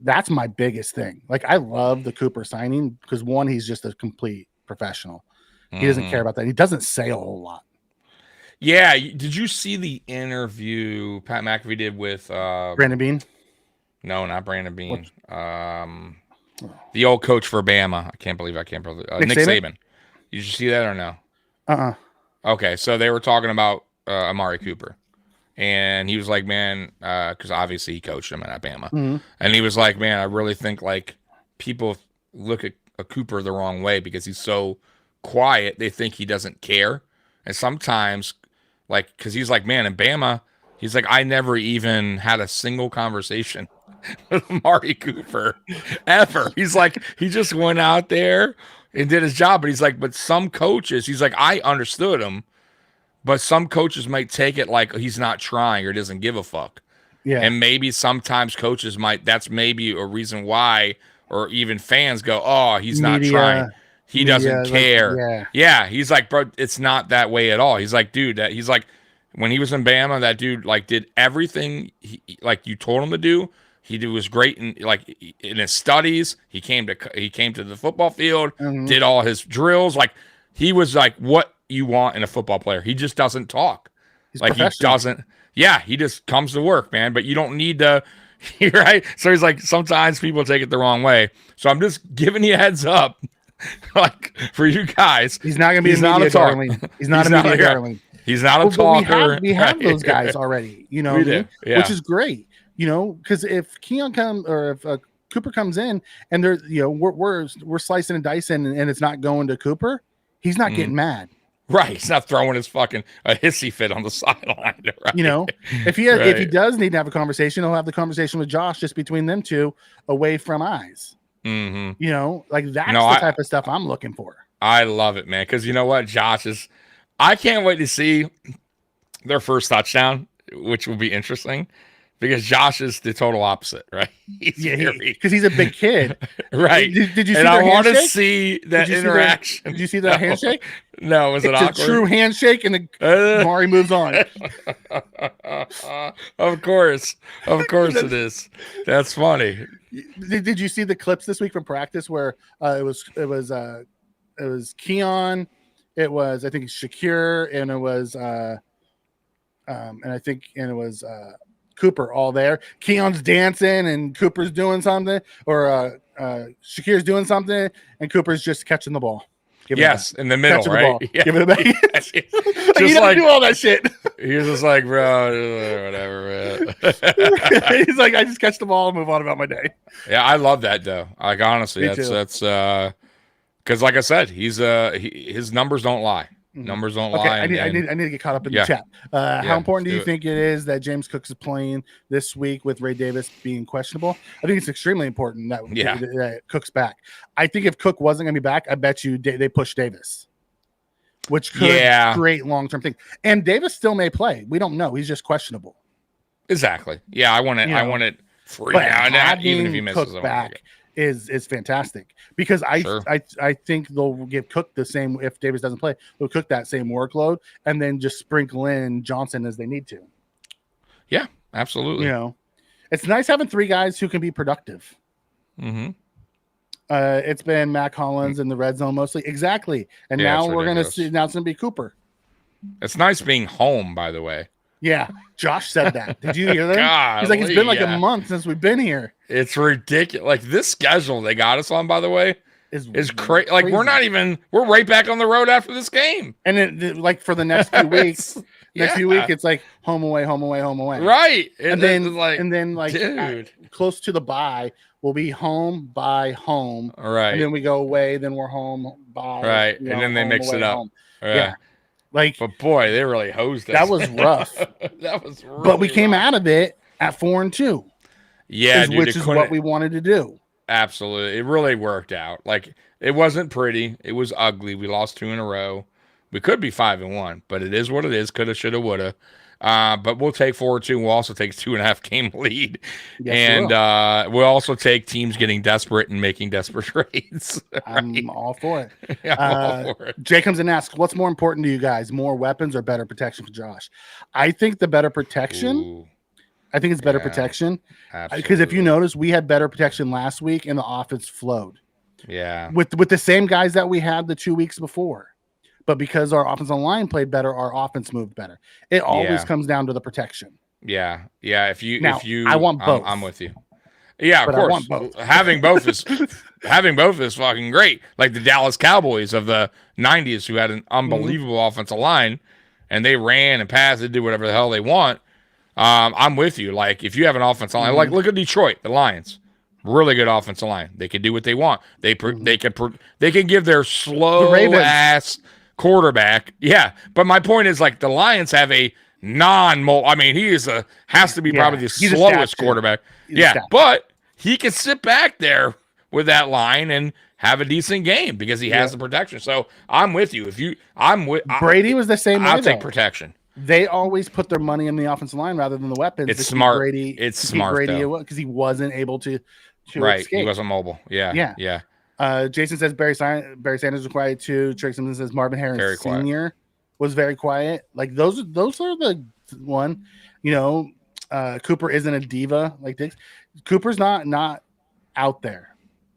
That's my biggest thing. Like, I love the Cooper signing because one, he's just a complete professional. He doesn't care about that. He doesn't say a whole lot.
Yeah. Did you see the interview Pat McAfee did with
Brandon Beane?
No, not Brandon Beane. The old coach for Bama. I can't believe Nick Saban. Did you see that or no? Okay, so they were talking about Amari Cooper, and he was like, man, because obviously he coached him at Bama, and he was like, man, I really think like people look at a Cooper the wrong way because he's so quiet. They think he doesn't care, and sometimes because he's like, man, in Bama, he's like, I never even had a single conversation with Amari Cooper ever. He's like, he just went out there and did his job, but he's like, but some coaches, he's like, I understood him. But some coaches might take it like he's not trying or doesn't give a fuck. Yeah. And maybe sometimes coaches that's maybe a reason why, or even fans go, oh, he's not trying. He doesn't care. Yeah. He's like, bro, it's not that way at all. He's like, dude, he's like, when he was in Bama, that dude did everything you told him to do. He was great in his studies. He came to the football field, did all his drills. He was like what you want in a football player. He just doesn't talk. He doesn't. Yeah, he just comes to work, man. But you don't need to, right? So he's like, sometimes people take it the wrong way. So I'm just giving you a heads up, for you guys.
He's not going to be a media darling. He's not a media darling.
He's not a talker.
We have those guys already,
we do. Yeah.
Which is great, because if Keon comes or if Cooper comes in and they're, we're slicing and dicing and it's not going to Cooper, he's not getting mad.
Right. He's not throwing his fucking a hissy fit on the sideline. Right?
If he does need to have a conversation, he'll have the conversation with Josh just between them two away from eyes.
Mm-hmm.
Like that's the type of stuff I'm looking for.
I love it, man. Because you know what? I can't wait to see their first touchdown, which will be interesting. Because Josh is the total opposite, right?
Because he's a big kid,
right?
Did you see?
And
I
want to see that interaction.
Did you see that handshake?
No, was it awkward?
It's a true handshake, and Amari moves on.
Of course it is. That's funny.
Did you see the clips this week from practice where it was Keon, it was I think Shakir, and it was Cooper all there. Keon's dancing and Cooper's doing something, or Shakir's doing something, and Cooper's just catching the ball.
In the middle, right?
Yeah. Give it back.
Just
he doesn't do all that shit.
He's just like, bro, whatever, man.
He's like, I just catch the ball and move on about my day.
Yeah, I love that though. Like honestly, that's because like I said, his numbers don't lie. Numbers don't lie.
I need to get caught up in the chat. How important do you think it is that James Cook is playing this week with Ray Davis being questionable? I think it's extremely important that Cook's back. I think if Cook wasn't going to be back, I bet you they push Davis, which could create long-term thing. And Davis still may play. We don't know. He's just questionable.
Exactly. Yeah, I want it free now and that, even if he misses
Cook back is fantastic because I think they'll give Cook the same if Davis doesn't play. They'll Cook that same workload and then just sprinkle in Johnson as they need to.
Yeah, absolutely.
It's nice having three guys who can be productive.
Mm-hmm.
It's been Matt Collins in the red zone mostly. Exactly. And now we're going to see, now it's going to be Cooper.
It's nice being home, by the way.
Yeah, Josh said that. Did you hear that? He's like, it's been like a month since we've been here.
It's ridiculous. Like this schedule they got us on, by the way, is crazy. Like we're right back on the road after this game.
And it, like for the next few weeks, it's like home away, home away, home away.
Right.
And then dude, close to the bye, we'll be home by home.
Right.
And then we go away, then we're home by
right. And then they mix it up. Right.
Yeah. Like,
but boy, they really hosed us.
That was rough.
That was really
but we came out of it at 4-2.
Yeah,
which is what we wanted to do.
Absolutely. It really worked out. Like it wasn't pretty. It was ugly. We lost 2 in a row. We could be 5-1, but it is what it is. Coulda, shoulda, woulda. But we'll take 4-2. We'll also take 2.5 game lead. Yes, and we'll also take teams getting desperate and making desperate trades. Right?
I'm all for it.
Yeah, I'm all for it.
Jay comes and asks, what's more important to you guys, more weapons or better protection for Josh? I think the better protection.
Ooh.
I think it's better protection. Because if you notice, we had better protection last week and the offense flowed.
Yeah.
With the same guys that we had the 2 weeks before. But because our offensive line played better, our offense moved better. It always comes down to the protection.
Yeah. Yeah. If you
I want both.
I'm with you. Yeah, of course.
I want both.
having both is fucking great. Like the Dallas Cowboys of the 90s who had an unbelievable offensive line and they ran and passed, they did whatever the hell they want. I'm with you. Like if you have an offensive line, like look at Detroit, the Lions. Really good offensive line. They can do what they want. They can give their slow ass quarterback. Yeah, but my point is like the Lions have a I mean, he has to be probably the slowest quarterback. But he can sit back there with that line and have a decent game because he has the protection. So I'm with you.
Brady was the same way.
I'll take protection.
They always put their money in the offensive line rather than the weapons.
It's smart.
It's smart because he wasn't able to
escape.
He
wasn't mobile. Yeah.
Jason says Barry Sanders was quiet too. Trick Simpson says Marvin Harris Sr. was very quiet. Like those are the one. Cooper isn't a diva like Dix. Cooper's not out there.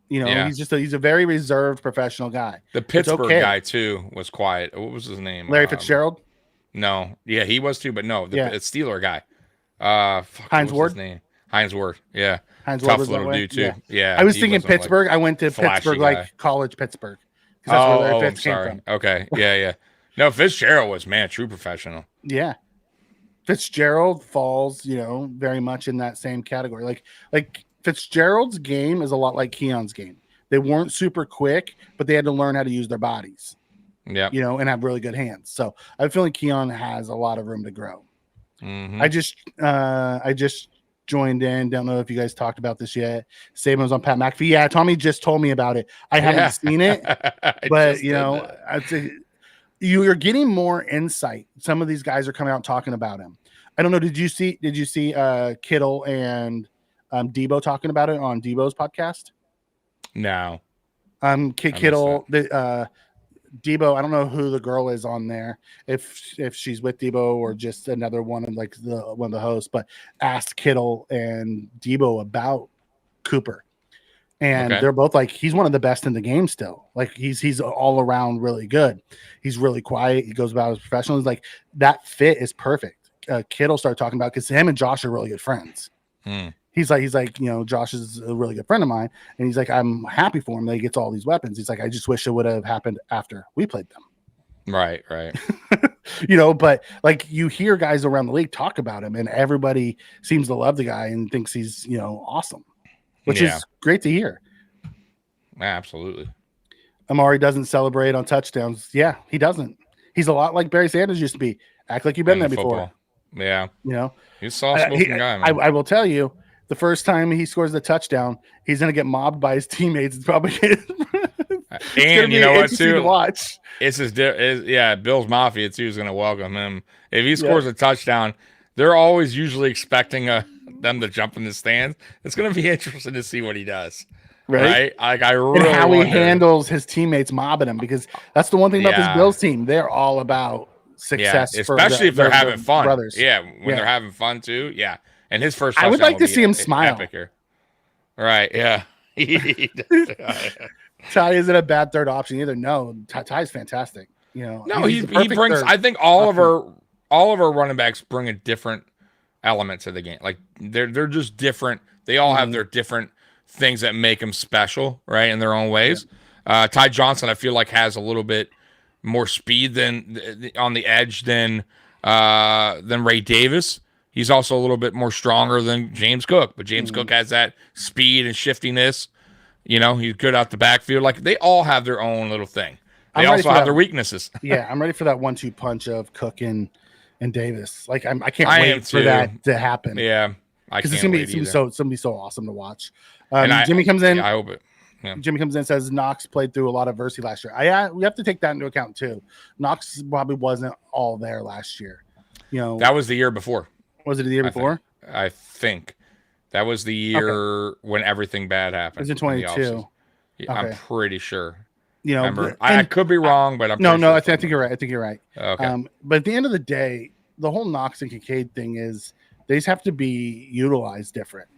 He's a very reserved professional guy.
The Pittsburgh guy too was quiet. What was his name?
Larry Fitzgerald.
No, yeah, he was too, but no, the Steeler guy.
Hines Ward.
His name? Hines Ward. Yeah.
Hines
Tough
Ward was
little dude too. Yeah.
I was thinking Pittsburgh. I went to Pittsburgh, like college Pittsburgh.
That's where Larry Fitz came from. Okay. Yeah. No, Fitzgerald was true professional.
Yeah. Fitzgerald falls, very much in that same category. Like Fitzgerald's game is a lot like Keon's game. They weren't super quick, but they had to learn how to use their bodies.
Yeah.
And have really good hands. So I feel like Keon has a lot of room to grow.
Mm-hmm.
I just joined in. Don't know if you guys talked about this yet. Saban was on Pat McAfee. Yeah, Tommy just told me about it. I haven't seen it, but I'd say you're getting more insight. Some of these guys are coming out talking about him. I don't know. Did you see Kittle and Debo talking about it on Debo's podcast?
No.
Kittle, Debo, I don't know who the girl is on there, if she's with Debo or just another one of one of the hosts, but asked Kittle and Debo about Cooper. And they're both like, he's one of the best in the game still. Like he's all around really good. He's really quiet. He goes about his professional. He's like, that fit is perfect. Kittle started talking about, because him and Josh are really good friends. He's like, Josh is a really good friend of mine. And he's like, I'm happy for him that he gets all these weapons. He's like, I just wish it would have happened after we played them.
Right.
But like you hear guys around the league talk about him, and everybody seems to love the guy and thinks he's, awesome, which is great to hear.
Absolutely.
Amari doesn't celebrate on touchdowns. Yeah, he doesn't. He's a lot like Barry Sanders used to be. Act like you've been there before.
Yeah.
He's
a soft-spoken guy, man.
I will tell you, the first time he scores the touchdown, he's going to get mobbed by his teammates. It's probably
and you know what, too?
To watch.
Bill's Mafia, too, is going to welcome him. If he scores a touchdown, they're always usually expecting them to jump in the stands. It's going to be interesting to see what he does. Right? Like, I really
and how he handles his teammates mobbing him, because that's the one thing about this Bills team. They're all about success,
especially if they're having fun.
Brothers.
Yeah, when they're having fun, too. Yeah. And his first touchdown,
I would like to see him smile.
Epic. Right, yeah.
Ty isn't a bad third option either. No, Ty's fantastic.
No, he brings. I think all of our running backs bring a different element to the game. Like they're just different. They all have their different things that make them special, right, in their own ways. Yeah. Ty Johnson, I feel like, has a little bit more speed than on the edge than Ray Davis. He's also a little bit more stronger than James Cook, but James Cook has that speed and shiftiness. He's good out the backfield. Like, they all have their own little thing. They also have their weaknesses.
I'm ready for that 1-2 punch of Cook and Davis. Like, I can't wait for that to happen.
Yeah, because
it's gonna be so awesome to watch. Jimmy comes in.
I hope it. Yeah.
Jimmy comes in and says Knox played through a lot of adversity last year. We have to take that into account too. Knox probably wasn't all there last year.
That was the year before.
Was it the year before?
I think that was the year when everything bad happened.
Was it 22?
I'm pretty sure.
Remember,
I could be wrong, but I'm
no.
Sure
I think you're right. I think you're right.
Okay.
But at the end of the day, the whole Knox and Kincaid thing is they just have to be utilized different.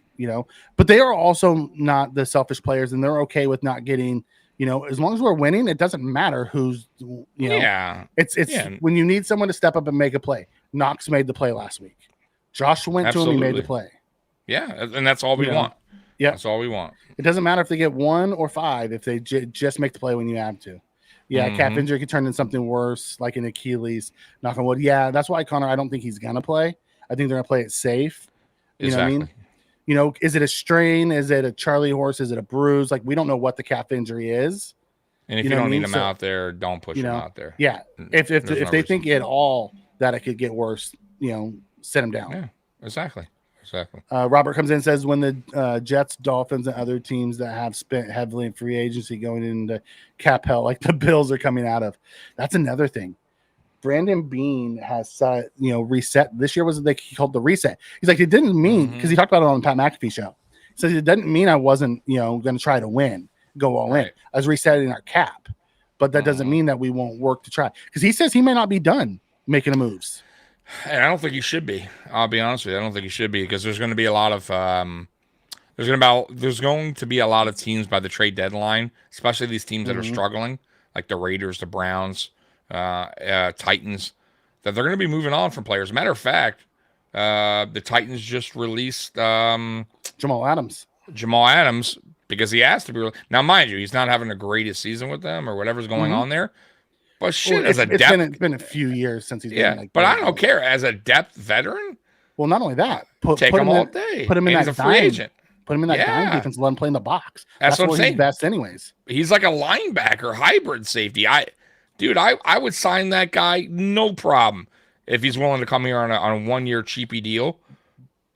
But they are also not the selfish players, and they're okay with not getting. As long as we're winning, it doesn't matter who's. It's when you need someone to step up and make a play. Knox made the play last week. Josh went to him, he made the play.
Yeah, and that's all we want. Yeah, that's all we want.
It doesn't matter if they get 1 or 5 if they just make the play when you have to. Yeah, calf injury could turn into something worse, like an Achilles. Knock on wood. Yeah, that's why, Connor, I don't think he's going to play. I think they're going to play it safe. You know what I mean? Is it a strain? Is it a Charlie horse? Is it a bruise? Like, we don't know what the calf injury is.
And if you don't need him out there, don't push him out there.
Yeah, if they think at all that it could get worse, sit him down.
Yeah, exactly.
Robert comes in and says, when the Jets, Dolphins, and other teams that have spent heavily in free agency going into cap hell, like the Bills are coming out of, that's another thing. Brandon Beane has reset. This year was he called the reset. He's like, it didn't mean, because he talked about it on the Pat McAfee show. He says it doesn't mean I wasn't going to try to win, go all in. I was resetting our cap, but that doesn't mean that we won't work to try, because he says he may not be done making the moves.
And I don't think he should be. I'll be honest with you. I don't think he should be, because there's going to be a lot of there's going to be a lot of teams by the trade deadline, especially these teams that are struggling, like the Raiders, the Browns, Titans, that they're going to be moving on from players. Matter of fact, the Titans just released
Jamal Adams,
because he asked to be. Now, mind you, he's not having the greatest season with them or whatever's going on there. But shit, as a depth,
it's been a few years since he's been like.
But I don't care, as a depth veteran.
Well, not only that,
take him all day.
Put him in that
free agent.
Put him in that dime defense. Let him play in the box.
That's what I'm saying.
He's best, anyways.
He's like a linebacker, hybrid safety. I would sign that guy, no problem, if he's willing to come here on a 1 year cheapy deal.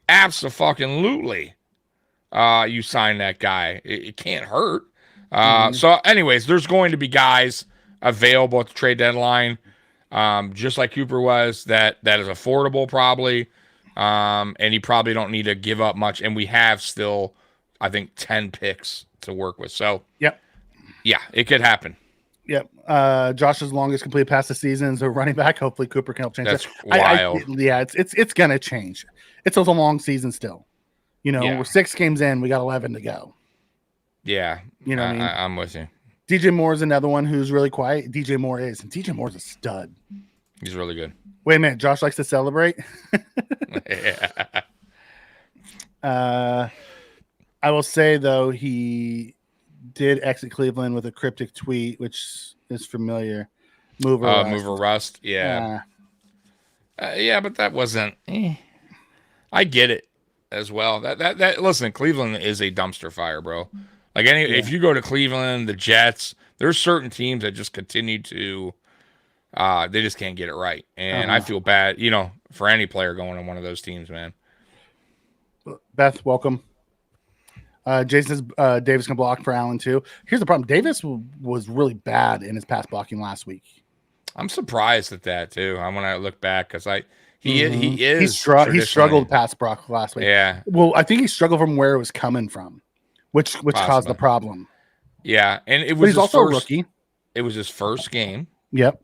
Absolutely. You sign that guy. It can't hurt. So anyways, there's going to be guys available at the trade deadline, just like Cooper was, that is affordable probably. And you probably don't need to give up much. And we have still, I think, 10 picks to work with. So
yeah,
it could happen.
Yep. Josh's longest completed pass this season is a running back. Hopefully Cooper can help change
That's
that.
wild.
It's gonna change. It's a long season still. We're 6 games in. We got 11 to go.
Yeah.
You know what I mean?
I'm with you.
DJ Moore is another one who's really quiet. DJ Moore is a stud.
He's really good.
Wait a minute. Josh likes to celebrate. I will say, though, he did exit Cleveland with a cryptic tweet, which is familiar.
Mover Rust. Yeah. But that wasn't. I get it as well. That listen, Cleveland is a dumpster fire, bro. Like if you go to Cleveland, the Jets, there's certain teams that just continue to they just can't get it right. And I feel bad, for any player going on one of those teams, man.
Beth, welcome. Jason says Davis can block for Allen too. Here's the problem. Davis was really bad in his pass blocking last week.
I'm surprised at that too. When I look back, because he
struggled pass block last week.
Yeah.
Well, I think he struggled from where it was coming from, which caused the problem.
Yeah, and it was
he's also a rookie.
It was his first game.
Yep.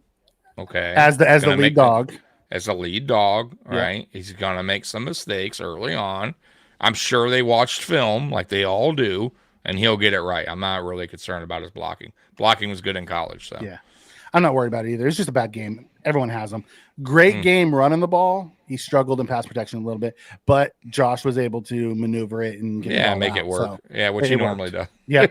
Okay.
As the lead dog.
As a lead dog, right? Yep. He's gonna make some mistakes early on. I'm sure they watched film like they all do, and he'll get it right. I'm not really concerned about his blocking. Blocking was good in college, so
yeah. I'm not worried about it either. It's just a bad game. Everyone has them. Great game running the ball. He struggled in pass protection a little bit, but Josh was able to maneuver it and
make it work. So which he normally does.
Yeah.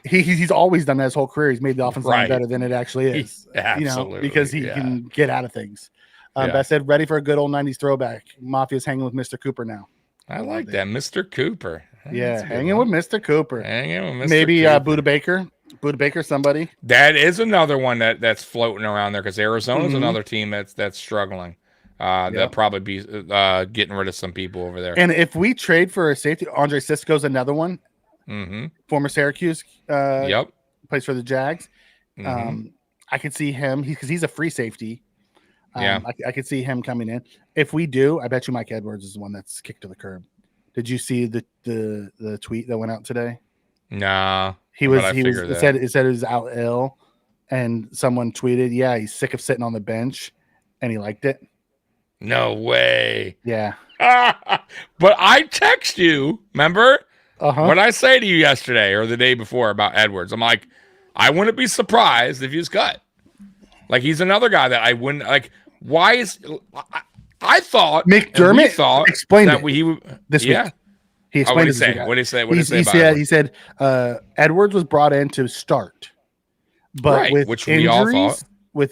He's always done that his whole career. He's made the offensive line better than it actually is.
Absolutely.
Because he can get out of things. Beth said, ready for a good old 90s throwback. Mafia's hanging with Mr. Cooper now.
I like that. Mr. Cooper.
Hanging with Mr. Cooper.
Hanging with Mr.
Maybe
Cooper.
Buda Baker. Buda Baker, somebody.
That is another one that's floating around there because Arizona's another team that's struggling. They'll probably be getting rid of some people over there.
And if we trade for a safety, Andre Sisco's another one. Former Syracuse. Plays for the Jags. I could see him because he's a free safety. I could see him coming in. If we do, I bet you Mike Edwards is the one that's kicked to the curb. Did you see the tweet that went out today?
Nah.
It said he was out ill, and someone tweeted, he's sick of sitting on the bench, and he liked it.
No way.
Yeah.
But I text you, remember? What I say to you yesterday or the day before about Edwards? I'm like, I wouldn't be surprised if he's cut. Like, he's another guy that I wouldn't like. Why is I thought
McDermott explained
that
this week. He explained
what did he say?
He said Edwards was brought in to start, but with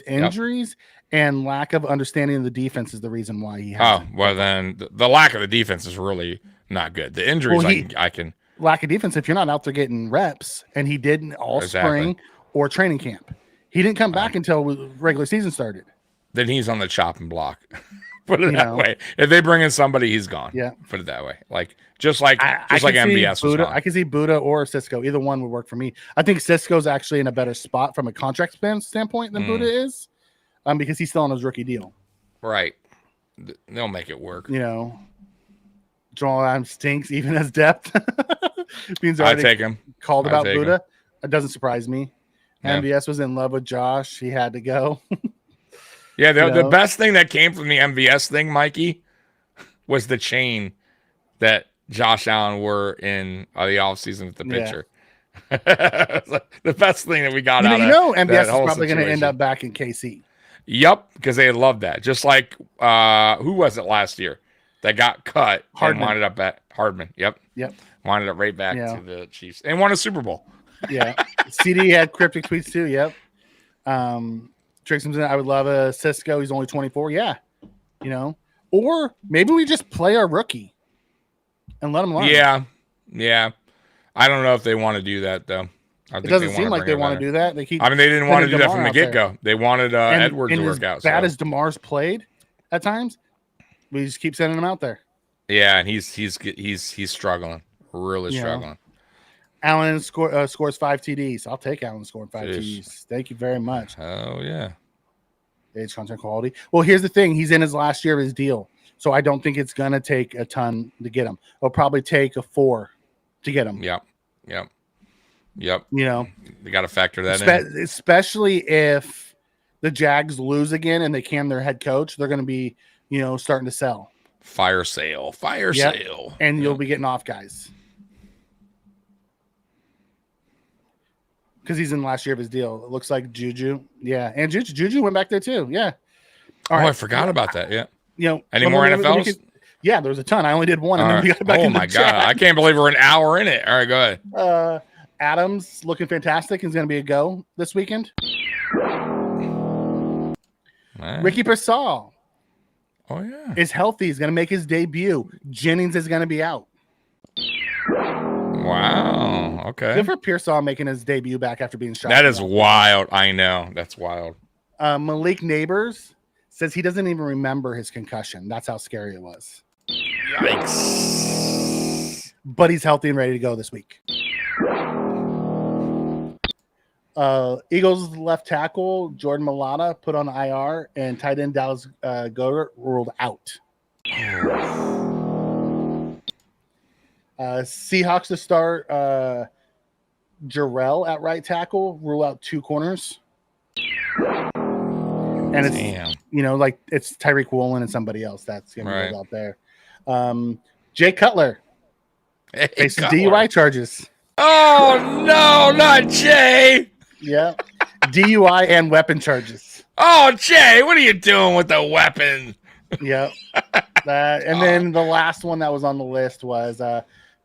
injuries and lack of understanding of the defense is the reason why he has.
Then the lack of the defense is really not good. The injuries, I can
lack of defense if you're not out there getting reps, and he didn't all spring or training camp. He didn't come back until regular season started.
Then he's on the chopping block. Put it that way. If they bring in somebody, he's gone.
Yeah.
Put it that way. Like like MVS was gone.
I can see Buda or Cisco. Either one would work for me. I think Cisco's actually in a better spot from a contract standpoint than Buda is, because he's still on his rookie deal.
Right. They'll make it work.
Jamal Adams stinks even as depth.
I take him.
Called about Buda. It doesn't surprise me. Yeah. MVS was in love with Josh. He had to go.
Yeah, the best thing that came from the MVS thing, Mikey, was the chain that Josh Allen wore in the offseason with the pitcher. The best thing that we got out of
MVS is probably going to end up back in KC.
Yep, because they love that. Just like, who was it last year that got cut and winded up at Hardman? Yep. Winded up right back to the Chiefs and won a Super Bowl.
Yeah. CD had cryptic tweets too. Yep. I would love a Cisco. He's only 24. Yeah. Or maybe we just play our rookie. and let them learn.
Yeah. I don't know if they want to do that though.
It doesn't seem like they want to do that. They keep.
I mean, they didn't want to do that from the get-go. They wanted Edwards to work out.
As bad as DeMar's played at times, we just keep sending him out there.
Yeah, and he's struggling, really struggling.
Allen scores 5 TDs. I'll take Allen scoring 5 TDs. Thank you very much.
Oh yeah.
Age, content, quality. Well, here's the thing. He's in his last year of his deal, so I don't think it's gonna take a ton to get him. It'll probably take a 4 to get him.
Yep. You got to factor that in.
Especially if the Jags lose again and they can their head coach, they're going to be, starting to sell.
Fire sale.
And you'll be getting off guys. Because he's in the last year of his deal. It looks like Juju. Yeah. And Juju went back there too. Yeah.
All right. I forgot about that. Yeah. Any more NFLs?
Yeah, there was a ton. I only did one. And then we got back in the
God. I can't believe we're an hour in it. All right, go
ahead. Adams looking fantastic. He's going to be a go this weekend. Ricky Pearsall.
Oh, yeah.
Is healthy. He's going to make his debut. Jennings is going to be out.
Wow. Okay.
Good for Pearsall making his debut back after being shot.
That is wild. I know. That's wild.
Malik Neighbors says he doesn't even remember his concussion. That's how scary it was.
Yikes.
But he's healthy and ready to go this week. Eagles left tackle Jordan Mailata put on IR, and tight end Dallas Goedert ruled out. Seahawks to start Jarrell at right tackle, rule out 2 corners. And it's it's Tyreek Woolen and somebody else that's going to be ruled out there. Jay Cutler faces DUI charges.
Oh no, not Jay.
Yeah. DUI and weapon charges.
Oh, Jay, what are you doing with the weapon?
Yep. And then the last one that was on the list was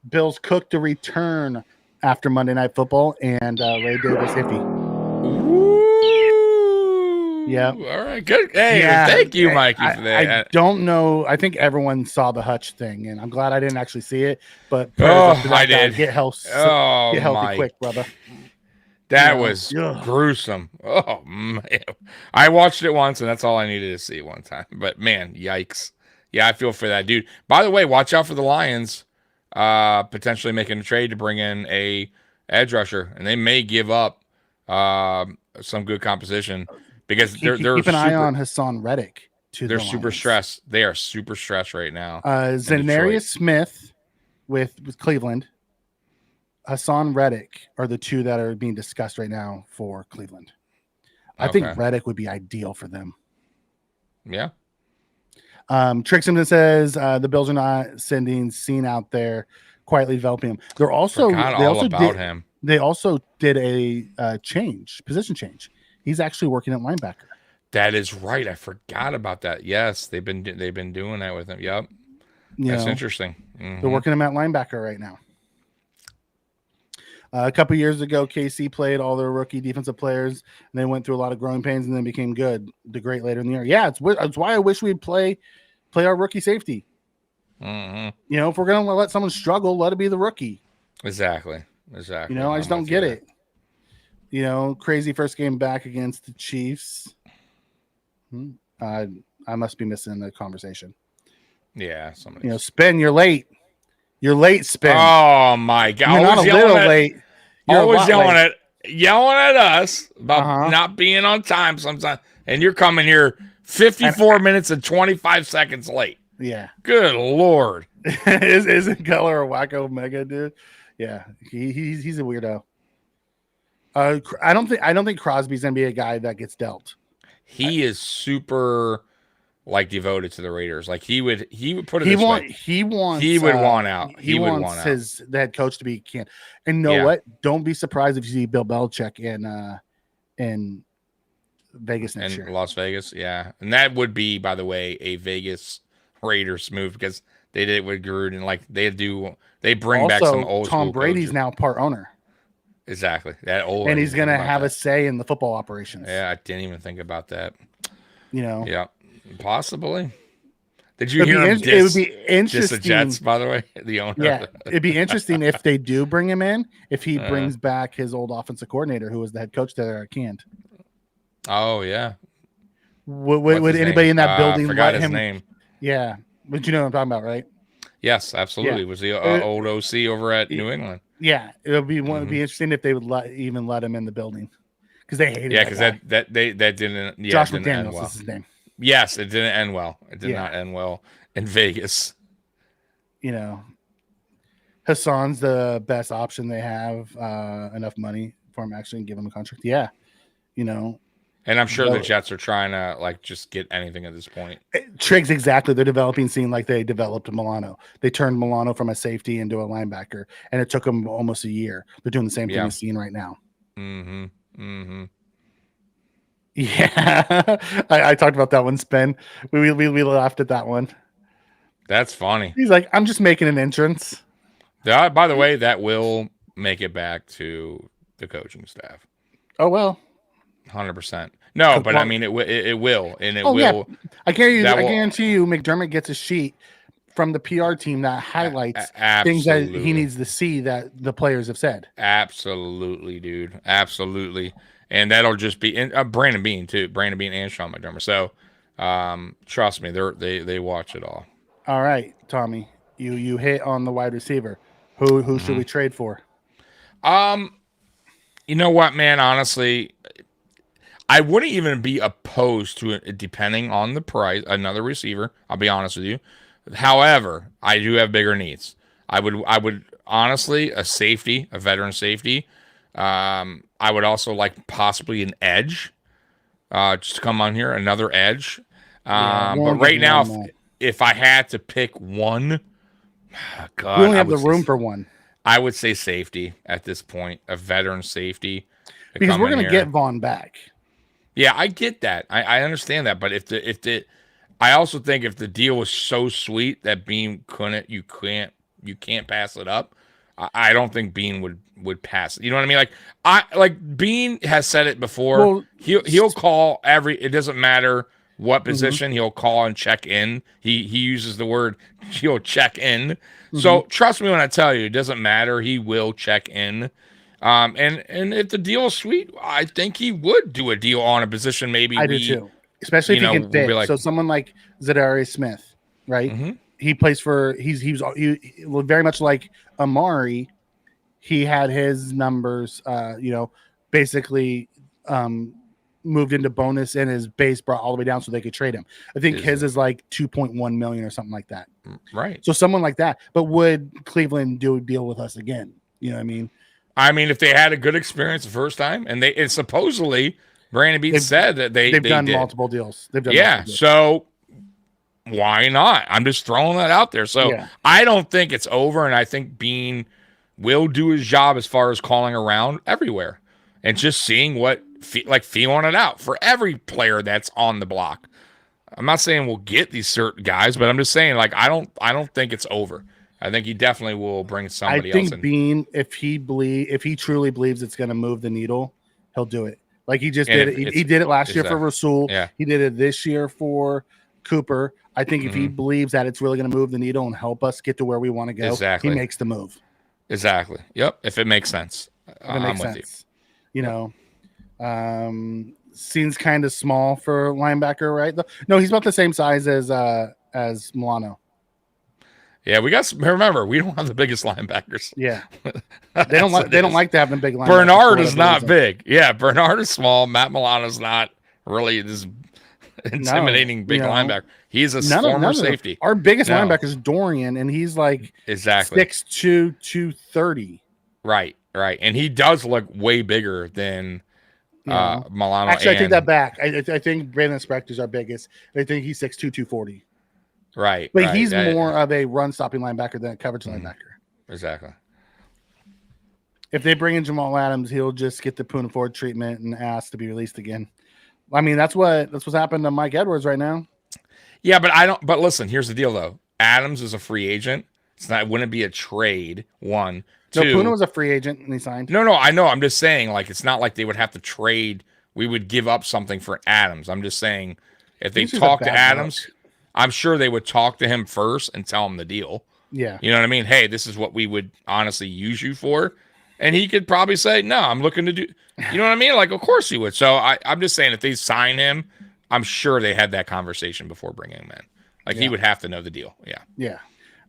Bills Cook to return after Monday Night Football and Ray Davis iffy. Yeah.
All right, good. Hey, thank you, Mikey, for that.
I don't know. I think everyone saw the Hutch thing, and I'm glad I didn't actually see it. But
I did.
Get healthy quick, brother.
That was gruesome. Oh man, I watched it once, and that's all I needed to see one time. But man, yikes! Yeah, I feel for that dude. By the way, watch out for the Lions potentially making a trade to bring in a edge rusher, and they may give up some good composition because they're
keep an eye on Hassan Reddick.
They're super stressed. They are super stressed right now.
Zanarius Smith with Cleveland. Hassan Reddick are the 2 that are being discussed right now for Cleveland. I think Reddick would be ideal for them.
Yeah.
Trixon says the Bills are not sending Scene out there quietly developing him. They also did a position change. He's actually working at linebacker.
That is right. I forgot about that. Yes, they've been doing that with him. Yep. That's interesting. Mm-hmm.
They're working him at linebacker right now. A couple years ago, KC played all their rookie defensive players, and they went through a lot of growing pains and then became good. Great later in the year. Yeah, it's why I wish we'd play our rookie safety.
Mm-hmm.
If we're gonna let someone struggle, let it be the rookie.
Exactly.
I just don't get it. Crazy first game back against the Chiefs. I must be missing the conversation.
Yeah, somebody.
Spin, you're late. You're late, Spin.
Oh my God!
You're not a little late. You're
always yelling at us about not being on time sometimes, and you're coming here 54 minutes and 25 seconds late.
Yeah.
Good Lord.
Isn't Keller a wacko mega dude? Yeah, he's a weirdo. I don't think Crosby's gonna be a guy that gets dealt.
He is super devoted to the Raiders. He would put it this way.
He would
want out.
He wants the head coach to be canned. And what? Don't be surprised if you see Bill Belichick in Vegas next year.
Las Vegas, yeah. And that would be, by the way, a Vegas Raiders move because they did it with Gruden. They bring back some old
Tom Brady's coaches. Now part owner.
Exactly. That old,
and he's gonna have a say in the football operations.
Yeah, I didn't even think about that.
Yeah.
Possibly. Did you hear him
it would be interesting.
Diss the Jets, by the way, the owner.
Yeah, it'd be interesting if they do bring him in, if he brings back his old offensive coordinator who was the head coach there at Canned.
Oh, yeah.
Would anybody in that building
forgot
let
his
him?
name.
Yeah, but you know what I'm talking about, right?
Yes, absolutely. Was the old OC over at New England.
Yeah, it'll be be interesting if they would let him in the building because they hated.
Yeah, because that didn't. Yeah,
Josh
didn't
McDaniels
end well.
is his name.
Yes, it didn't end well. It did not end well in Vegas.
You know, Hassan's the best option they have. Enough money for him actually and give him a contract. Yeah, you know.
And I'm sure the Jets are trying to like just get anything at this point.
Triggs, exactly. They're developing scene like they developed Milano. They turned Milano from a safety into a linebacker, and it took them almost a year. They're doing the same thing with Scene right now. Yeah, I talked about that one. Spin. We laughed at that one.
That's funny.
He's like, I'm just making an entrance.
By the way, that will make it back to the coaching staff.
Oh well.
100%. No, but I mean, it will, and it will.
Yeah. I guarantee you, McDermott gets a sheet from the PR team that highlights things that he needs to see that the players have said.
Absolutely, dude. Absolutely, and that'll just be Brandon Beane too. Brandon Beane and Sean McDermott. So, trust me, they watch it all.
All right, Tommy, you hit on the wide receiver. Who should we trade for?
You know what, man? Honestly, I wouldn't even be opposed to it depending on the price. Another receiver, I'll be honest with you. However, I do have bigger needs. I would honestly a safety, a veteran safety. I would also like possibly an edge. Just to come on here, another edge. But right now, if I had to pick one, God,
we only have the room for one.
I would say safety at this point, a veteran safety.
Because we're going to get Vaughn back.
Yeah, I get that. I understand that. But I also think if the deal was so sweet that Bean you can't pass it up. I don't think Bean would pass it. You know what I mean? Like Bean has said it before. Well, he'll call it doesn't matter what position, he'll call and check in. He uses the word he'll check in. So trust me when I tell you, it doesn't matter. He will check in. And if the deal is sweet, I think he would do a deal on a position. Maybe
I do too, especially if he can fit. So someone like Zadarius Smith, right? He plays for. He was very much like Amari. He had his numbers, basically moved into bonus and his base brought all the way down so they could trade him. I think his is like 2.1 million or something like that.
Right.
So someone like that. But would Cleveland do a deal with us again? You know what I mean?
I mean, if they had a good experience the first time, and supposedly Brandon Beane said that they've
done multiple deals. They've done
multiple deals. So why not? I'm just throwing that out there. So I don't think it's over, and I think Beane will do his job as far as calling around everywhere and just seeing what feeling it out for every player that's on the block. I'm not saying we'll get these certain guys, but I'm just saying I don't think it's over. I think he definitely will bring somebody else in. I think
Beane, if he truly believes it's going to move the needle, he'll do it. Like he just did it. He did it last year for Rasul.
Yeah.
He did it this year for Cooper. I think if he believes that it's really going to move the needle and help us get to where we want to go, he makes the move.
Exactly. Yep. If it makes sense. I'm with you.
Seems kind of small for linebacker, right? No, he's about the same size as Milano.
Yeah, remember, we don't have the biggest linebackers.
Yeah. They don't like to have them big linebackers.
Bernard is not big. Yeah, Bernard is small. Matt Milano's not really this intimidating big linebacker. He's a former safety.
Our biggest linebacker is Dorian, and he's like 6'2", 230.
Right. And he does look way bigger than Milano.
Actually, I take that back. I think Brandon Spector's our biggest. I think he's 6'2", 240.
Right.
But he's more of a run-stopping linebacker than a coverage linebacker.
Exactly.
If they bring in Jamal Adams, he'll just get the Poona Ford treatment and ask to be released again. I mean, that's what's happened to Mike Edwards right now.
Yeah, but listen, here's the deal though. Adams is a free agent. It wouldn't be a trade. One. Two.
No, Poona was a free agent and he signed.
No, I know. I'm just saying, it's not like they would have to trade. We would give up something for Adams. I'm just saying, if they talk to Adams, I'm sure they would talk to him first and tell him the deal.
Yeah.
You know what I mean? Hey, this is what we would honestly use you for. And he could probably say, no, I'm looking to do, you know what I mean? Like, of course he would. So I'm just saying, if they sign him, I'm sure they had that conversation before bringing him in. Like, he would have to know the deal. Yeah.
Yeah.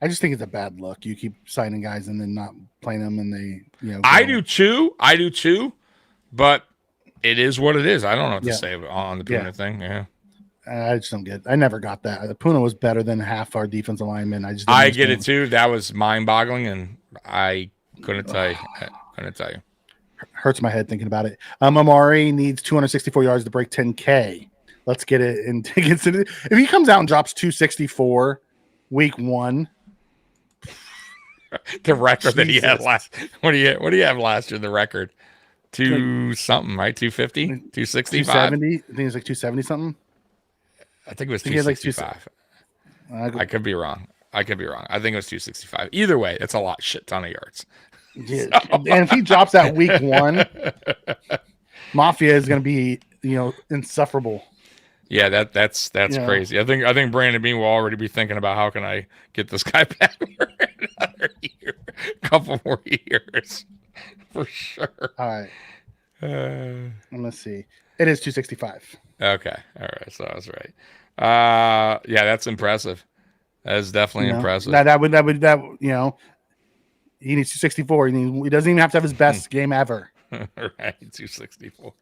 I just think it's a bad look. You keep signing guys and then not playing them, and they,
I do too. But it is what it is. I don't know what to say on the Puna thing. Yeah.
I just don't get. I never got that. The Puna was better than half our defensive linemen.
I get it too. That was mind-boggling, and I couldn't tell you.
Hurts my head thinking about it. Amari needs 264 yards to break 10K. Let's get it in tickets. If he comes out and drops 264 week 1.
The record that he had last. What do you have last year? The record, 2 something, right? 250, 265,
270. I think it was like 270 something.
I think it was 265. I could be wrong. I think it was 265. Either way, it's a shit ton of yards.
Yeah. And if he drops that week 1, Mafia is going to be insufferable.
Yeah, that's crazy. I think Brandon Bean will already be thinking about how can I get this guy back for another year, couple more years, for sure.
All right. Let's see. It is 265.
Okay. All right. So I was right. Yeah, that's impressive. That is definitely impressive.
That would he needs 264. He doesn't even have to have his best game ever.
Right, 264.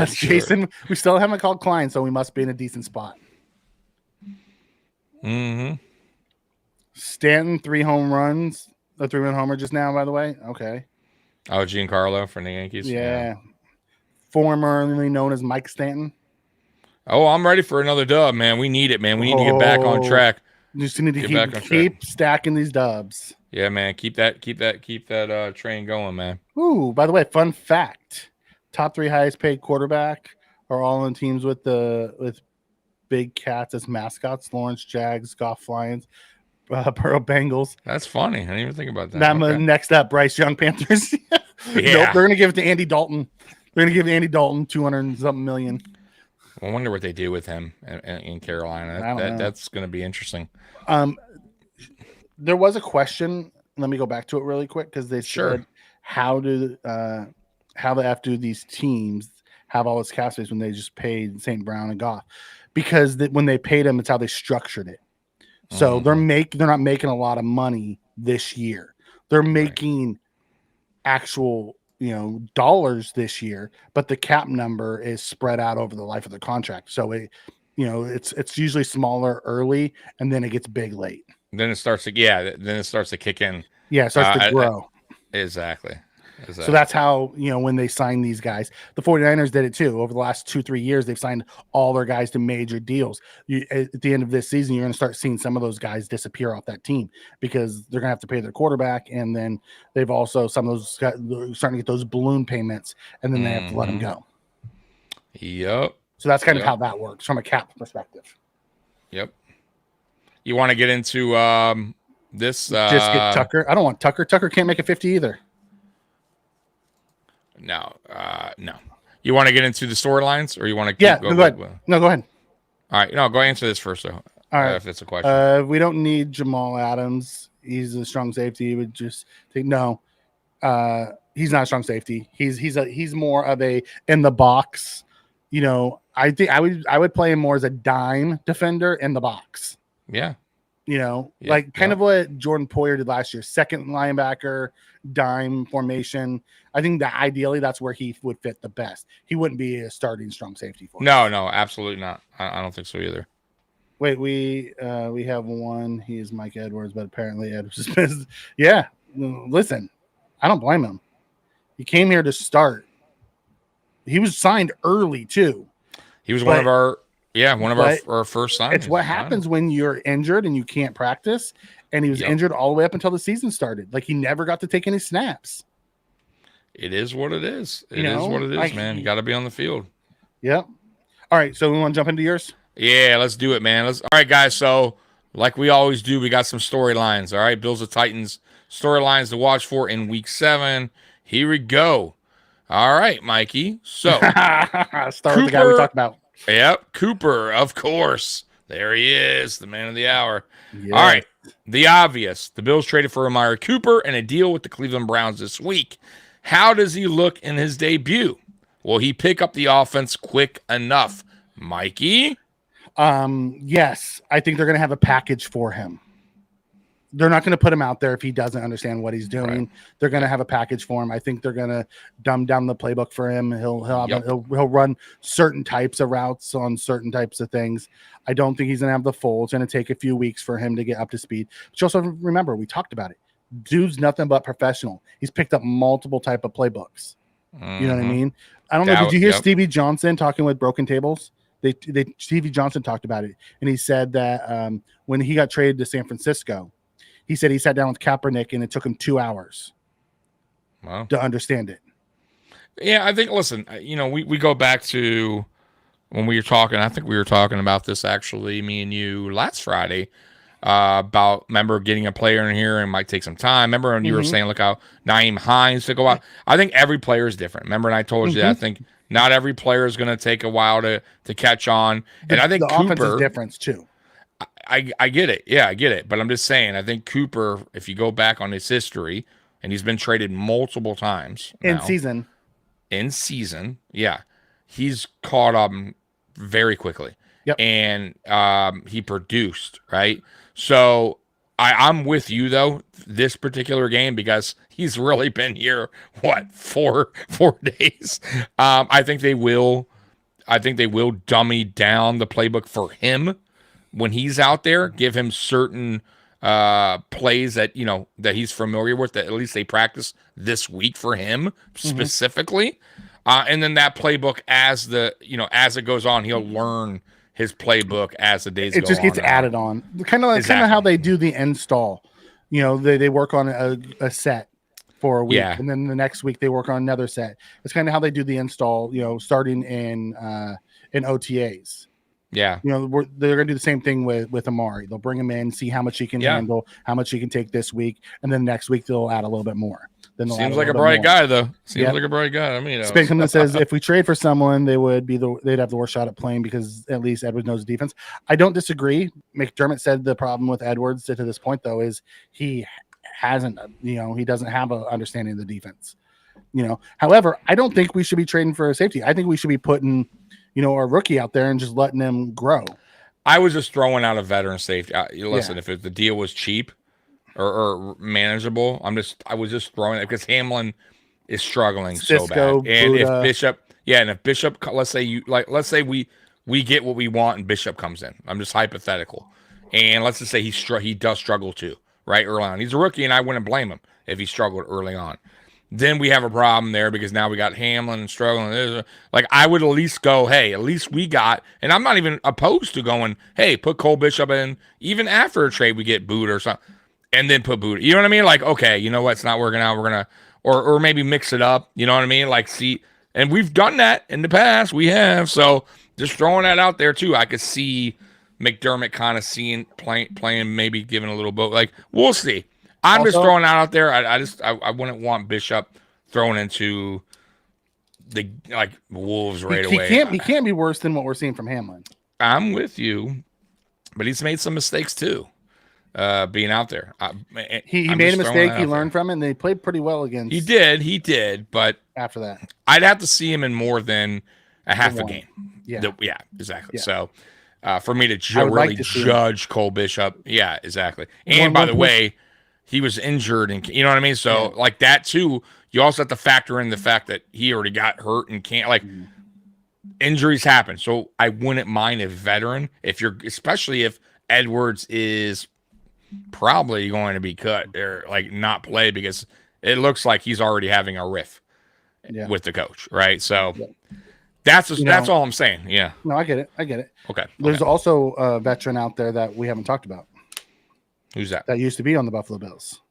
Jason, we still haven't called Klein, so we must be in a decent spot.
Mm-hmm.
Stanton, 3 home runs. A 3-run homer just now, by the way. Okay.
Oh, Giancarlo from the Yankees.
Yeah. Formerly known as Mike Stanton.
Oh, I'm ready for another dub, man. We need it, man. We need to get back on track.
Just need to keep stacking these dubs.
Yeah, man. Keep that train going, man.
Ooh, by the way, fun fact. Top 3 highest paid quarterback are all on teams with big cats as mascots. Lawrence Jags, Goff Lions, Burrow Bengals.
That's funny. I didn't even think about that.
Next up, Bryce Young Panthers.
Yeah.
Nope, they're going to give it to Andy Dalton. They're going to give Andy Dalton 200-something million.
I wonder what they do with him in Carolina. That's going to be interesting.
There was a question. Let me go back to it really quick because they said, how the F do these teams have all this cap space when they just paid St. Brown and Goff? Because when they paid them, it's how they structured it. So they're not making a lot of money this year. They're making actual dollars this year, but the cap number is spread out over the life of the contract. So it's usually smaller early, and then it gets big late.
Then it starts to kick in.
Yeah, it starts to grow.
Exactly.
So that's how, when they sign these guys, the 49ers did it too. Over the last 2-3 years, they've signed all their guys to major deals. At the end of this season, you're going to start seeing some of those guys disappear off that team because they're going to have to pay their quarterback. And then they've also, some of those guys starting to get those balloon payments, and then they have to let them go.
Yep.
So that's kind of how that works from a cap perspective.
Yep. You want to get into this?
Just get Tucker. I don't want Tucker. Tucker can't make a 50 either.
No. You want to get into the storylines, or you want to?
Go ahead. No, go ahead.
All right. No, go answer this first, though.
All right.
If it's a question.
We don't need Jamal Adams. He's a strong safety. He would just think no. He's not a strong safety. He's more of a in the box. I think I would play him more as a dime defender in the box.
Yeah.
Kind of what Jordan Poyer did last year. Second linebacker, dime formation. I think that ideally that's where he would fit the best. He wouldn't be a starting strong safety for
No, absolutely not. I don't think so either.
Wait, we have one. He is Mike Edwards, but apparently Edwards is yeah. Listen, I don't blame him. He came here to start. He was signed early too.
He was one of our first signings.
It's what happens when you're injured and you can't practice. And he was injured all the way up until the season started. Like, he never got to take any snaps.
It is what it is. It is what it is, man. You got to be on the field.
Yep. All right, so we want to jump into yours?
Yeah, let's do it, man. All right, guys. So, like we always do, we got some storylines. All right, Bills of Titans storylines to watch for in Week 7. Here we go. All right, Mikey. So,
start with the guy we talked about.
Yep, Cooper, of course. There he is, the man of the hour.
Yeah.
All right, the obvious. The Bills traded for Amari Cooper and a deal with the Cleveland Browns this week. How does he look in his debut? Will he pick up the offense quick enough? Mikey?
Yes, I think they're going to have a package for him. They're not going to put him out there if he doesn't understand what he's doing. Right. They're going to have a package for him. I think they're going to dumb down the playbook for him. He'll run certain types of routes on certain types of things. I don't think he's going to have the full. It's going to take a few weeks for him to get up to speed. But you also remember, we talked about it. Dude's nothing but professional. He's picked up multiple type of playbooks. You know what I mean? I don't know. Did you hear Stevie Johnson talking with Broken Tables? Stevie Johnson talked about it, and he said that when he got traded to San Francisco, he said he sat down with Kaepernick, and it took him 2 hours to understand it.
Yeah, I think, listen, we go back to when we were talking, I think we were talking about this actually, me and you, last Friday, about, remember, getting a player in here and it might take some time. Remember when you were saying, look how Naeem Hines took a while. I think every player is different. Remember, and I told you that I think not every player is going to take a while to catch on. And I think
the
Cooper,
offense is different too.
I get it. Yeah, I get it. But I'm just saying, I think Cooper, if you go back on his history, and he's been traded multiple times
in
season, yeah, he's caught up very quickly.
Yep.
And he produced, right? So I'm with you, though, this particular game, because he's really been here, four days? I think they will dummy down the playbook for him when he's out there, give him certain plays that that he's familiar with, that at least they practice this week for him specifically, and then that playbook as it goes on, he'll learn his playbook as the days go on. It
just gets added on, kind of how they do the install. They work on a set for a week, and then the next week they work on another set. It's kind of how they do the install. Starting in OTAs.
Yeah.
They're going to do the same thing with Amari. They'll bring him in, see how much he can handle, how much he can take this week, and then next week they'll add a little bit more.
Seems like a bright guy, though. Seems like a bright guy. I mean,
Spinkham says if we trade for someone, they'd have the worst shot at playing because at least Edwards knows the defense. I don't disagree. McDermott said the problem with Edwards to this point, though, is he hasn't, he doesn't have an understanding of the defense. However, I don't think we should be trading for a safety. I think we should be putting our rookie out there and just letting him grow.
I was just throwing out a veteran safety. Listen, if the deal was cheap or manageable, I was just throwing it because Hamlin is struggling so bad. And if Bishop, let's say we get what we want and Bishop comes in. I'm just hypothetical. And let's just say he does struggle too, right? Early on. He's a rookie and I wouldn't blame him if he struggled early on. Then we have a problem there because now we got Hamlin and struggling. Like, I would at least go, hey, at least we got, and I'm not even opposed to going, hey, put Cole Bishop in, even after a trade we get Buda or something, and then put Buda. You know what I mean? Like, okay, you know what? It's not working out. We're going to, or maybe mix it up. You know what I mean? Like, see, and we've done that in the past. We have. So just throwing that out there too. I could see McDermott kind of playing, maybe giving a little bit. Like, we'll see. I'm just throwing that out there. I wouldn't want Bishop thrown into the Wolves right away.
He can't be worse than what we're seeing from Hamlin.
I'm with you, but he's made some mistakes too. Being out there,
he made a mistake. He learned from it, and they played pretty well against.
He did. But
after that,
I'd have to see him in more than a half a game.
Yeah,
exactly.
Yeah.
So. For me to judge Cole Bishop, yeah, exactly. And by the way, he was injured, and you know what I mean. So like that too. You also have to factor in the fact that he already got hurt and can't injuries happen. So I wouldn't mind a veteran especially if Edwards is probably going to be cut or not play because it looks like he's already having a riff with the coach, right? So. That's all I'm saying. Yeah.
No, I get it.
Okay.
There's also a veteran out there that we haven't talked about.
Who's that?
That used to be on the Buffalo Bills.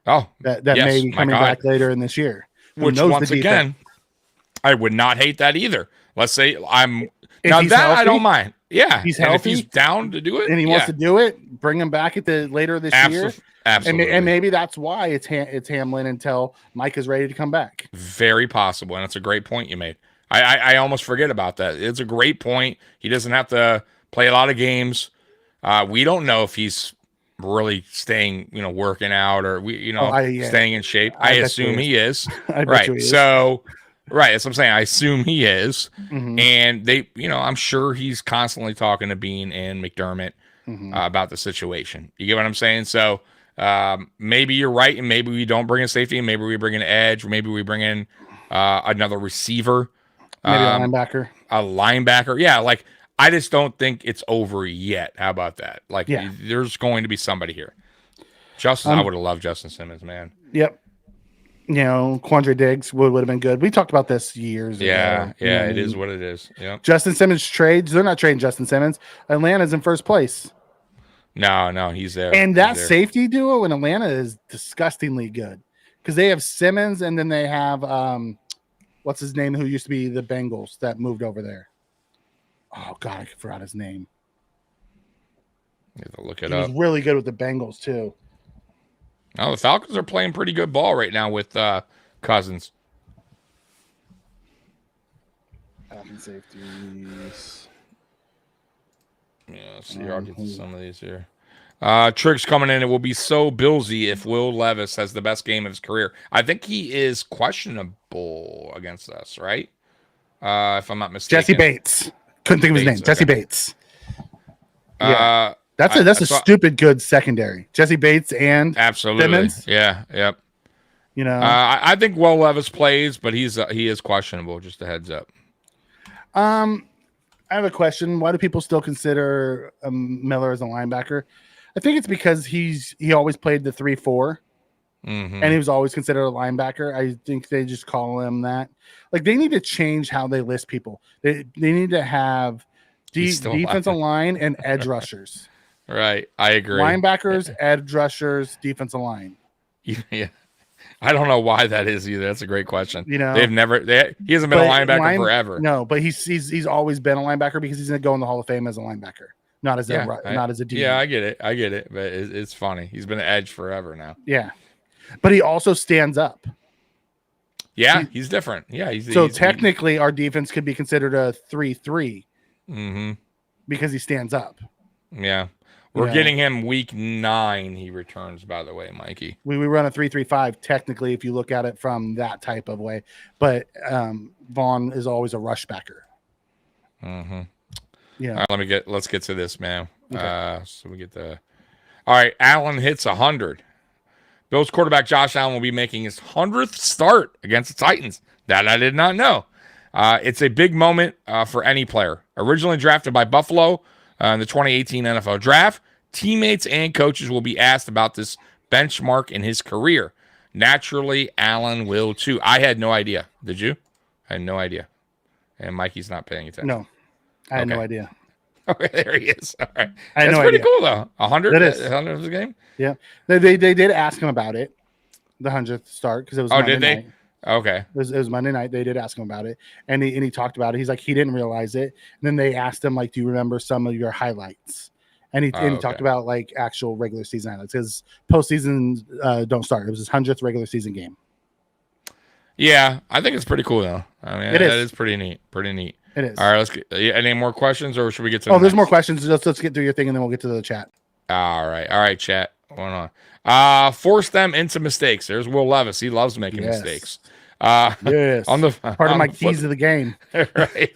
Oh,
that may be coming back later in this year.
Which once again, I would not hate that either. Let's say I don't mind. Yeah,
he's healthy.
And if he's down to do it,
and he wants to do it, bring him back later this year.
Absolutely.
And maybe that's why it's Hamlin until Mike is ready to come back.
Very possible, and that's a great point you made. I almost forget about that. It's a great point. He doesn't have to play a lot of games. We don't know if he's really staying, working out or staying in shape. I assume he is. Right. So, right. That's what I'm saying. I assume he is. Mm-hmm. And I'm sure he's constantly talking to Bean and McDermott about the situation. You get what I'm saying? So maybe you're right, and maybe we don't bring in safety, and maybe we bring in edge, or maybe we bring in another receiver.
Maybe a linebacker.
A linebacker. Yeah, like I just don't think it's over yet. How about that? Like there's going to be somebody here. I would have loved Justin Simmons, man.
Yep. Quandre Diggs would have been good. We talked about this years ago.
Yeah, it is what it is. Yeah.
Justin Simmons trades. They're not trading Justin Simmons. Atlanta's in first place.
No, he's there.
And that safety duo in Atlanta is disgustingly good because they have Simmons and then they have what's his name, who used to be the Bengals that moved over there. Oh God, I forgot his name.
You have to look it up.
He was really good with the Bengals too.
Oh, the Falcons are playing pretty good ball right now with Cousins.
Falcon safeties.
Yeah, let's see. I'll get to some of these here. Triggs coming in. It will be so Billsy if Will Levis has the best game of his career. I think he is questionable against us, right? If I'm not mistaken.
Jesse Bates. Couldn't think of his name. Okay. Jesse Bates. Yeah. That's a stupid good secondary. Jesse Bates and
absolutely
Simmons.
Yeah, yep. I think Will Levis plays, but he is questionable. Just a heads up.
I have a question. Why do people still consider Miller as a linebacker? I think it's because he always played the 3-4, and he was always considered a linebacker. I think they just call him that. Like they need to change how they list people. They need to have defensive line and edge rushers.
Right, I agree.
Linebackers, edge rushers, defensive line.
Yeah, I don't know why that is either. That's a great question. He hasn't been a linebacker forever.
No, but he's always been a linebacker because he's going to go in the Hall of Fame as a linebacker, not as a D.
Yeah, I get it, but it's funny. He's been an edge forever now.
Yeah, but he also stands up.
Yeah, he's different. Yeah,
technically our defense could be considered a 3-3. Because he stands up.
Yeah. We're getting him week 9. He returns, by the way, Mikey.
We run a 3-3-5 technically if you look at it from that type of way. But Vaughn is always a rush backer. Yeah.
All right, let's get to this, man. Okay. So we get all right, Allen hits 100. Bills quarterback Josh Allen will be making his 100th start against the Titans. That I did not know. It's a big moment for any player. Originally drafted by Buffalo in the 2018 NFL Draft, teammates and coaches will be asked about this benchmark in his career. Naturally, Allen will too. I had no idea. Did you? I had no idea. And Mikey's not paying attention.
No, I had no idea.
Okay, there he is. All right.
That's
pretty cool, though. 100? That is. 100 of the game?
Yeah. They did ask him about it, the 100th start, because it was Monday night.
Okay.
It was Monday night. They did ask him about it, and he talked about it. He's like, he didn't realize it. And then they asked him, like, do you remember some of your highlights? And he talked about, like, actual regular season highlights because postseason don't start. It was his 100th regular season game.
Yeah, I think it's pretty cool, though. I mean, that is pretty neat. Pretty neat.
It is.
All right, let's get any more questions, or should we get to
there's more questions. Let's get through your thing, and then we'll get to the chat.
All right, chat. Going on. Force them into mistakes. There's Will Levis. He loves making mistakes.
Yes.
On the
part of my keys to the game.
Right.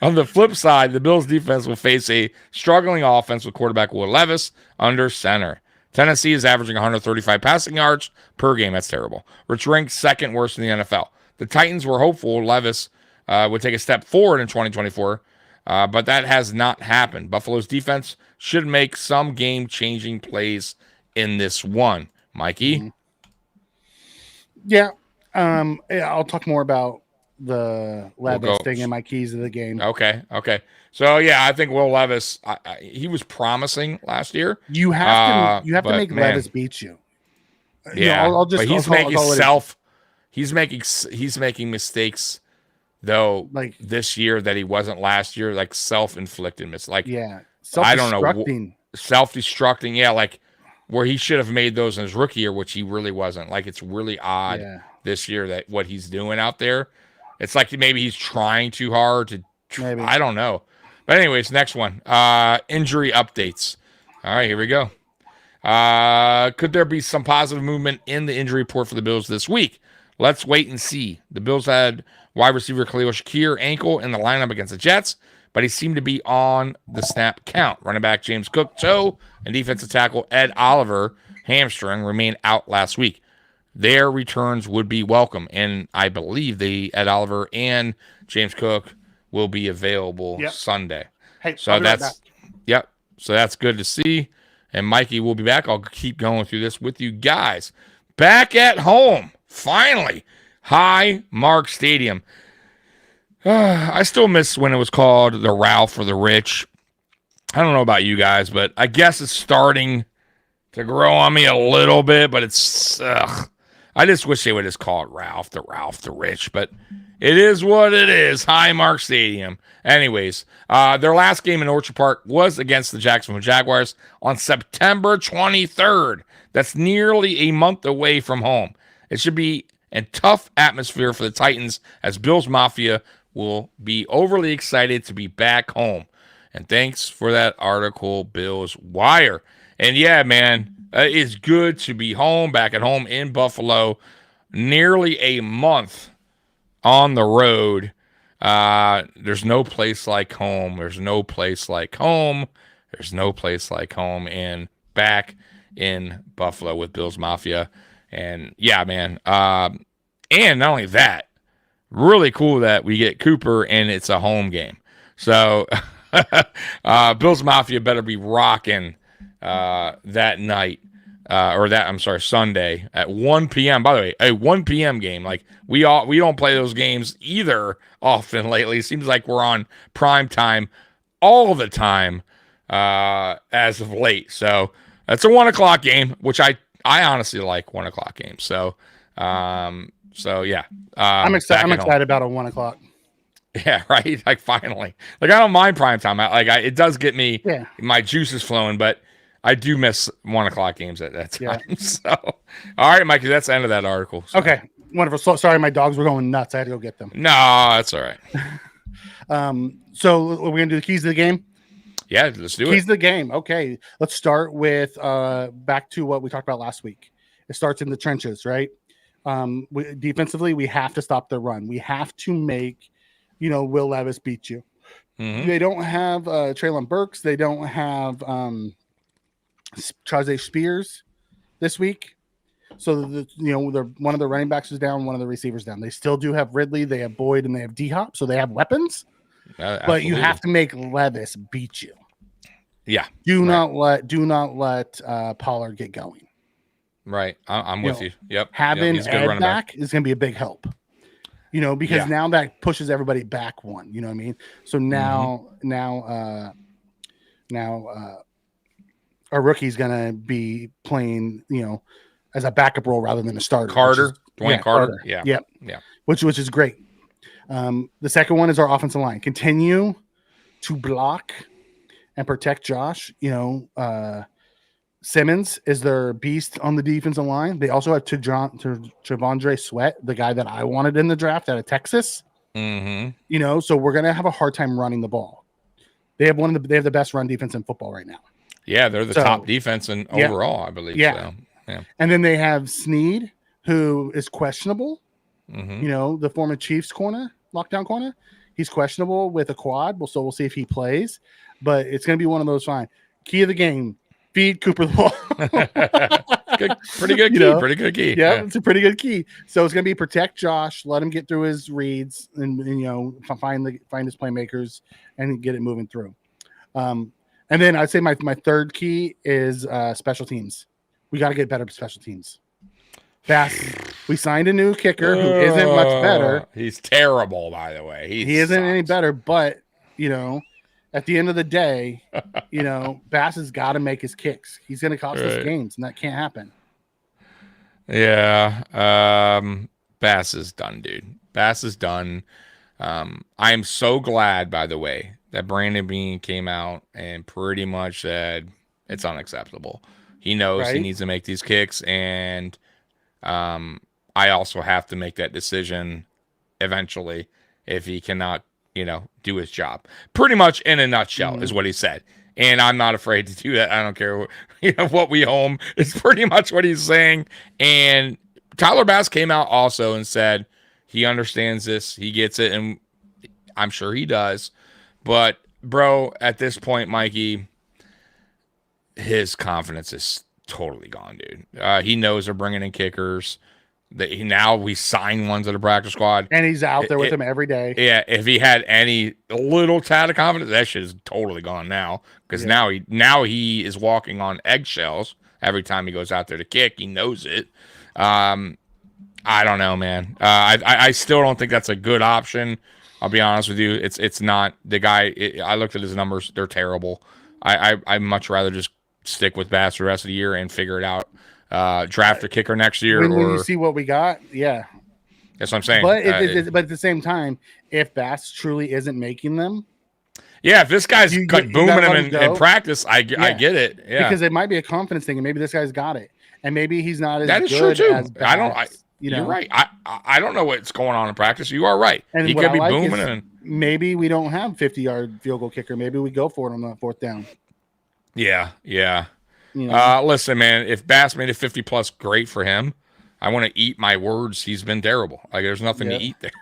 On the flip side, the Bills defense will face a struggling offense with quarterback Will Levis under center. Tennessee is averaging 135 passing yards per game. That's terrible, which ranks second worst in the NFL. The Titans were hopeful Levis would take a step forward in 2024, but that has not happened. Buffalo's defense should make some game-changing plays in this one. Mikey?
Mm-hmm. Yeah. I'll talk more about the Levis thing and my keys to the game.
Okay. So yeah, I think Will Levis, he was promising last year.
You have to make Levis beat you.
Yeah, he's making mistakes though, like this year that he wasn't last year, like self-inflicted mistakes. Like I don't know, self-destructing. Yeah, like where he should have made those in his rookie year, which he really wasn't. Like it's really odd this year that what he's doing out there. It's like maybe he's trying too hard to. I don't know. But anyways, next one. Injury updates. All right, here we go. Could there be some positive movement in the injury report for the Bills this week? Let's wait and see. The Bills had wide receiver Khalil Shakir ankle in the lineup against the Jets, but he seemed to be on the snap count. Running back James Cook toe and defensive tackle Ed Oliver hamstring remained out last week. Their returns would be welcome, and I believe the Ed Oliver and James Cook will be available Sunday.
Hey,
so so that's good to see. And Mikey will be back. I'll keep going through this with you guys. Back at home, finally, Highmark Stadium. I still miss when it was called the Ralph or the Rich. I don't know about you guys, but I guess it's starting to grow on me a little bit, but it's I just wish they would just call it Ralph, the Rich, but it is what it is. Highmark Stadium. Anyways, their last game in Orchard Park was against the Jacksonville Jaguars on September 23rd. That's nearly a month away from home. It should be a tough atmosphere for the Titans, as Bills Mafia will be overly excited to be back home. And thanks for that article, Bills Wire. And yeah, man, it's good to be home, back at home in Buffalo. Nearly a month on the road. There's no place like home. There's no place like home. There's no place like home. And back in Buffalo with Bills Mafia. And yeah, man. And not only that, really cool that we get Cooper and it's a home game. So Bills Mafia better be rocking that night. Sunday at 1 p.m. By the way, a 1 p.m. game. Like we don't play those games either often lately. It seems like we're on prime time all the time as of late. So that's a 1 o'clock game, which I honestly like 1 o'clock games. So yeah.
I'm excited about a 1 o'clock.
Yeah, right. Like finally, like I don't mind prime time. It does get me my juices flowing, but I do miss 1 o'clock games at that time. Yeah. So, all right, Mikey, that's the end of that article. So.
Okay, wonderful. So, sorry, my dogs were going nuts. I had to go get them.
No, that's all right.
So we're gonna do the keys of the game.
Yeah, let's do it.
Keys of the game. Okay, let's start with back to what we talked about last week. It starts in the trenches, right? Defensively, we have to stop the run. We have to make, Will Levis beat you. Mm-hmm. They don't have Treylon Burks. They don't have Traze Spears this week. So they're one of the running backs is down, one of the receivers down. They still do have Ridley, they have Boyd, and they have D-Hop, so they have weapons. But you have to make Levis beat you.
Yeah.
Do not let Pollard get going.
Right. I'm with you. Yep.
Having Ed back is going to be a big help. Because now that pushes everybody back one. You know what I mean? So now our rookie's gonna be playing, as a backup role rather than a starter.
Dwayne Carter. Yeah.
Yeah. Which is great. The second one is our offensive line. Continue to block and protect Josh. Simmons is their beast on the defensive line. They also have Travondre Sweat, the guy that I wanted in the draft out of Texas.
Mm-hmm.
So we're gonna have a hard time running the ball. They have the best run defense in football right now.
Yeah, they're the top defense in overall, I believe.
Yeah.
So, yeah.
And then they have Snead, who is questionable.
Mm-hmm.
The former Chiefs lockdown corner. He's questionable with a quad. So we'll see if he plays. But it's going to be one of those fine. Key of the game, feed Cooper the ball.
Pretty good key. Pretty good key.
Yeah, it's a pretty good key. So it's going to be protect Josh, let him get through his reads, and find his playmakers and get it moving through. And then I'd say my third key is special teams. We got to get better special teams. We signed a new kicker who isn't much better.
He's terrible, by the way.
He isn't any better, but at the end of the day, Bass has got to make his kicks. He's going to cost us games, and that can't happen.
Yeah, Bass is done, dude. Bass is done. I am so glad, by the way, that Brandon Beane came out and pretty much said it's unacceptable. He knows he needs to make these kicks, and I also have to make that decision eventually if he cannot do his job. Pretty much in a nutshell is what he said. And I'm not afraid to do that. I don't care what we owe him. It's pretty much what he's saying. And Tyler Bass came out also and said he understands this. He gets it. And I'm sure he does. But, bro, at this point, Mikey, his confidence is totally gone, dude. He knows they're bringing in kickers. Now we sign ones at the practice squad.
And he's out there with them every day.
Yeah, if he had any little tad of confidence, that shit is totally gone now. Because now he is walking on eggshells every time he goes out there to kick. He knows it. I don't know, man. I still don't think that's a good option. I'll be honest with you. It's not the guy. I looked at his numbers; they're terrible. I'd much rather just stick with Bass the rest of the year and figure it out. Draft a kicker next year.
When you see what we got, yeah.
That's what I'm saying.
But at the same time, if Bass truly isn't making them.
Yeah, if this guy's booming him in practice, I get it. Yeah.
Because it might be a confidence thing, and maybe this guy's got it. And maybe he's not as
that is
good
true too.
as Bass.
You're right. I don't know what's going on in practice. You are right.
And
he could be booming. And
maybe we don't have 50-yard field goal kicker. Maybe we go for it on that fourth down.
Yeah.
know?
Listen, man, if Bass made it 50+, great for him. I want to eat my words. He's been terrible. Like, there's nothing to eat there.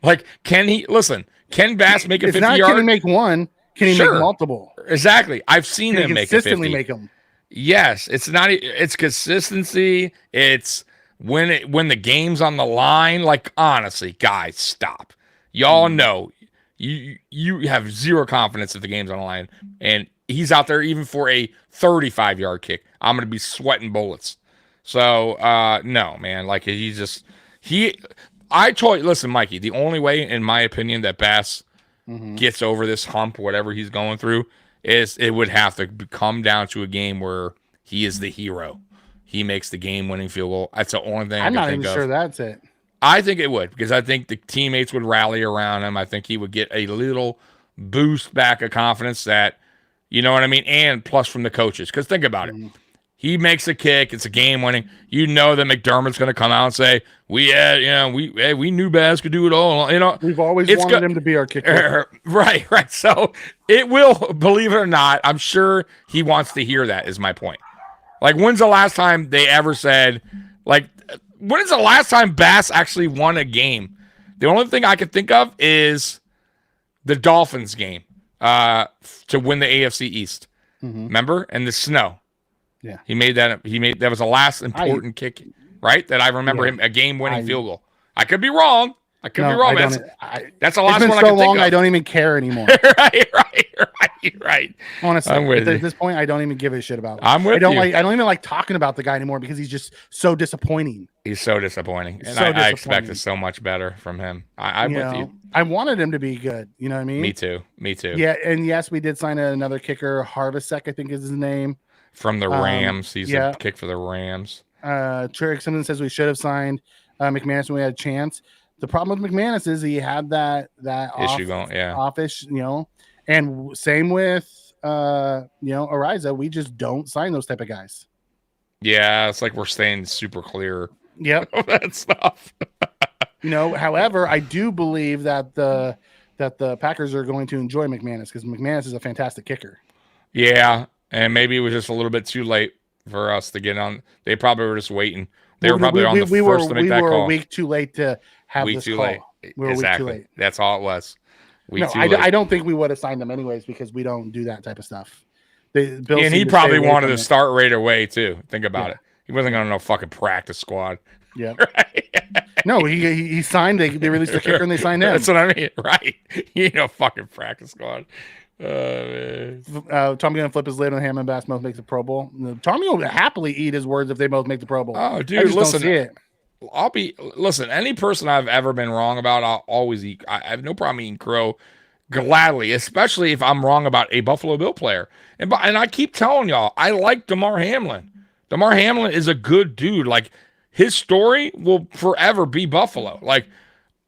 like, can he listen? Can Bass make a 50-yard?
Can he make one? Can he make multiple?
Exactly. I've seen him make a 50.
Consistently make them.
Yes, it's not. It's consistency. It's when the game's on the line. Like, honestly, guys, stop. Y'all know you have zero confidence if the game's on the line, and he's out there even for a 35-yard kick. I'm gonna be sweating bullets. So no, man. Like, I told you, listen, Mikey. The only way, in my opinion, that Bass gets over this hump, whatever he's going through, is it would have to come down to a game where he is the hero. He makes the game-winning field goal. That's the only thing
I'm not even sure that's it.
I think it would, because I think the teammates would rally around him. I think he would get a little boost back of confidence that, you know what I mean? And plus from the coaches. Because think about it. He makes a kick. It's a game-winning. You know that McDermott's going to come out and say, we knew Bass could do it all. You know,
we've always wanted him to be our kicker.
Right. So it will, believe it or not, I'm sure he wants to hear that, is my point. Like, when's the last time they ever said, like, when is the last time Bass actually won a game? The only thing I can think of is the Dolphins game to win the AFC East. Remember? And the snow. Yeah. He made that was the last important kick, right? That I remember him, a game-winning field goal. I could be wrong. That's the last one I can think of.
I don't even care anymore.
Right.
Honestly, at this point, I don't even give a shit about him. I don't even like talking about the guy anymore because he's just so disappointing.
He's so disappointing. And I expected so much better from him. I'm with you.
I wanted him to be good. You know what I mean?
Me too.
Yeah, and yes, we did sign another kicker. Harvesek, I think is his name.
From the Rams. He's a kick for the Rams.
Trick Simpson says we should have signed McManus when we had a chance. The problem with McManus is he had that
issue
offish, and same with Ariza. We just don't sign those type of guys.
Yeah, it's like we're staying super clear.
Yep.
Of that stuff.
However, I do believe that the Packers are going to enjoy McManus because McManus is a fantastic kicker.
Yeah. And maybe it was just a little bit too late for us to get on. They probably were just waiting. They were probably on the first to make that call.
We were a week too late to have this call.
Late.
We were
exactly.
a week too late.
That's all it was.
I don't think we would have signed them anyways because we don't do that type of stuff.
And he probably wanted to start right away too. Think about it. He wasn't going to no fucking practice squad.
Yeah.
Right?
No, he signed. They released the kicker and they signed him.
That's what I mean. Right. He ain't no fucking practice squad.
Tommy gonna flip his lid on Ham and Bass both makes the Pro Bowl. Tommy will happily eat his words if they both make the Pro Bowl.
Oh, dude, listen. Any person I've ever been wrong about, I'll always eat. I have no problem eating crow gladly, especially if I'm wrong about a Buffalo Bill player. And I keep telling y'all, I like Damar Hamlin. Damar Hamlin is a good dude. Like, his story will forever be Buffalo. Like,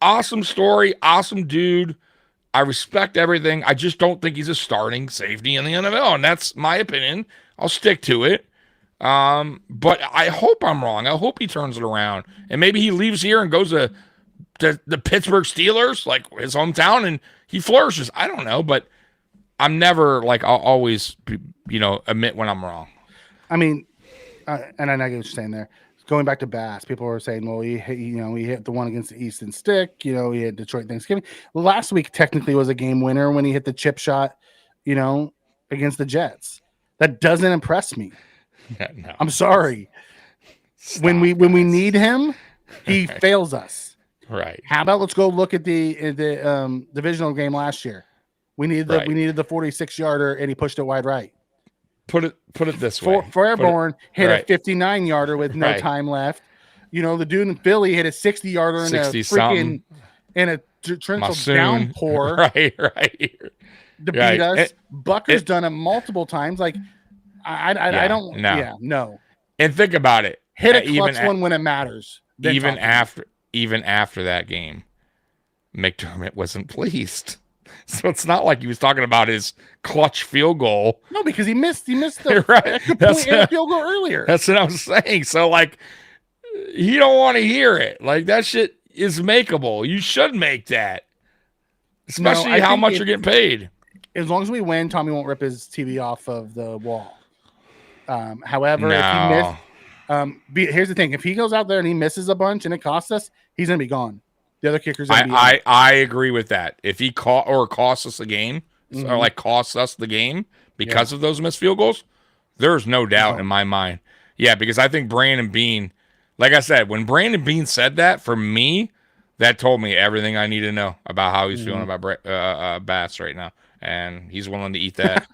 awesome story, awesome dude. I respect everything. I just don't think he's a starting safety in the NFL, and that's my opinion. I'll stick to it. But I hope I'm wrong. I hope he turns it around, and maybe he leaves here and goes to the Pittsburgh Steelers, like his hometown, and he flourishes. I don't know, but I'm never like, I'll always, admit when I'm wrong.
I mean, and I know what you're saying there. Going back to Bass, people were saying, well, he hit the one against the Easton Stick. He hit Detroit Thanksgiving. Last week technically was a game winner when he hit the chip shot, against the Jets. That doesn't impress me.
No.
I'm sorry. When we need him, he fails us.
Right.
How about let's go look at the divisional game last year. We needed the 46-yarder and he pushed it wide right.
Put it this way.
Fairborn hit a 59-yarder with no time left. The dude in Philly hit a 60-yarder in a torrential downpour.
Right.
To beat us. Bucker's done it multiple times. Like I don't.
No.
Yeah, no.
And think about it.
Hit a clutch one when it matters.
Even after that game, McDermott wasn't pleased. So it's not like he was talking about his clutch field goal.
No, because he missed the field goal earlier.
That's what I'm saying. So like, he don't want to hear it. Like that shit is makeable. You should make that, especially how much you're getting paid.
As long as we win, Tommy won't rip his TV off of the wall. However, if he missed, here's the thing: if he goes out there and he misses a bunch and it costs us, he's gonna be gone. The other kickers.
I agree with that. If he costs us a game, or like costs us the game because of those missed field goals, there's no doubt in my mind. Yeah, because I think Brandon Beane, like I said, when Brandon Beane said that, for me, that told me everything I need to know about how he's feeling about Bass right now, and he's willing to eat that.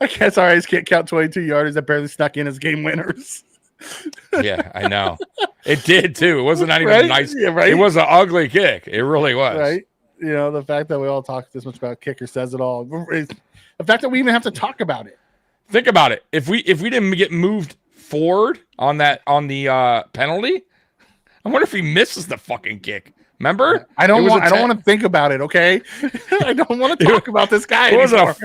I guess our eyes can't count 22 yarders that barely snuck in as game winners.
Yeah, I know. It did too. It wasn't even nice. Yeah, right? It was an ugly kick. It really was.
Right. The fact that we all talk this much about kicker says it all. The fact that we even have to talk about it.
Think about it. If we didn't get moved forward on the penalty, I wonder if he misses the fucking kick. Remember?
I don't want to think about it, okay? I don't want to talk about this guy.
It was a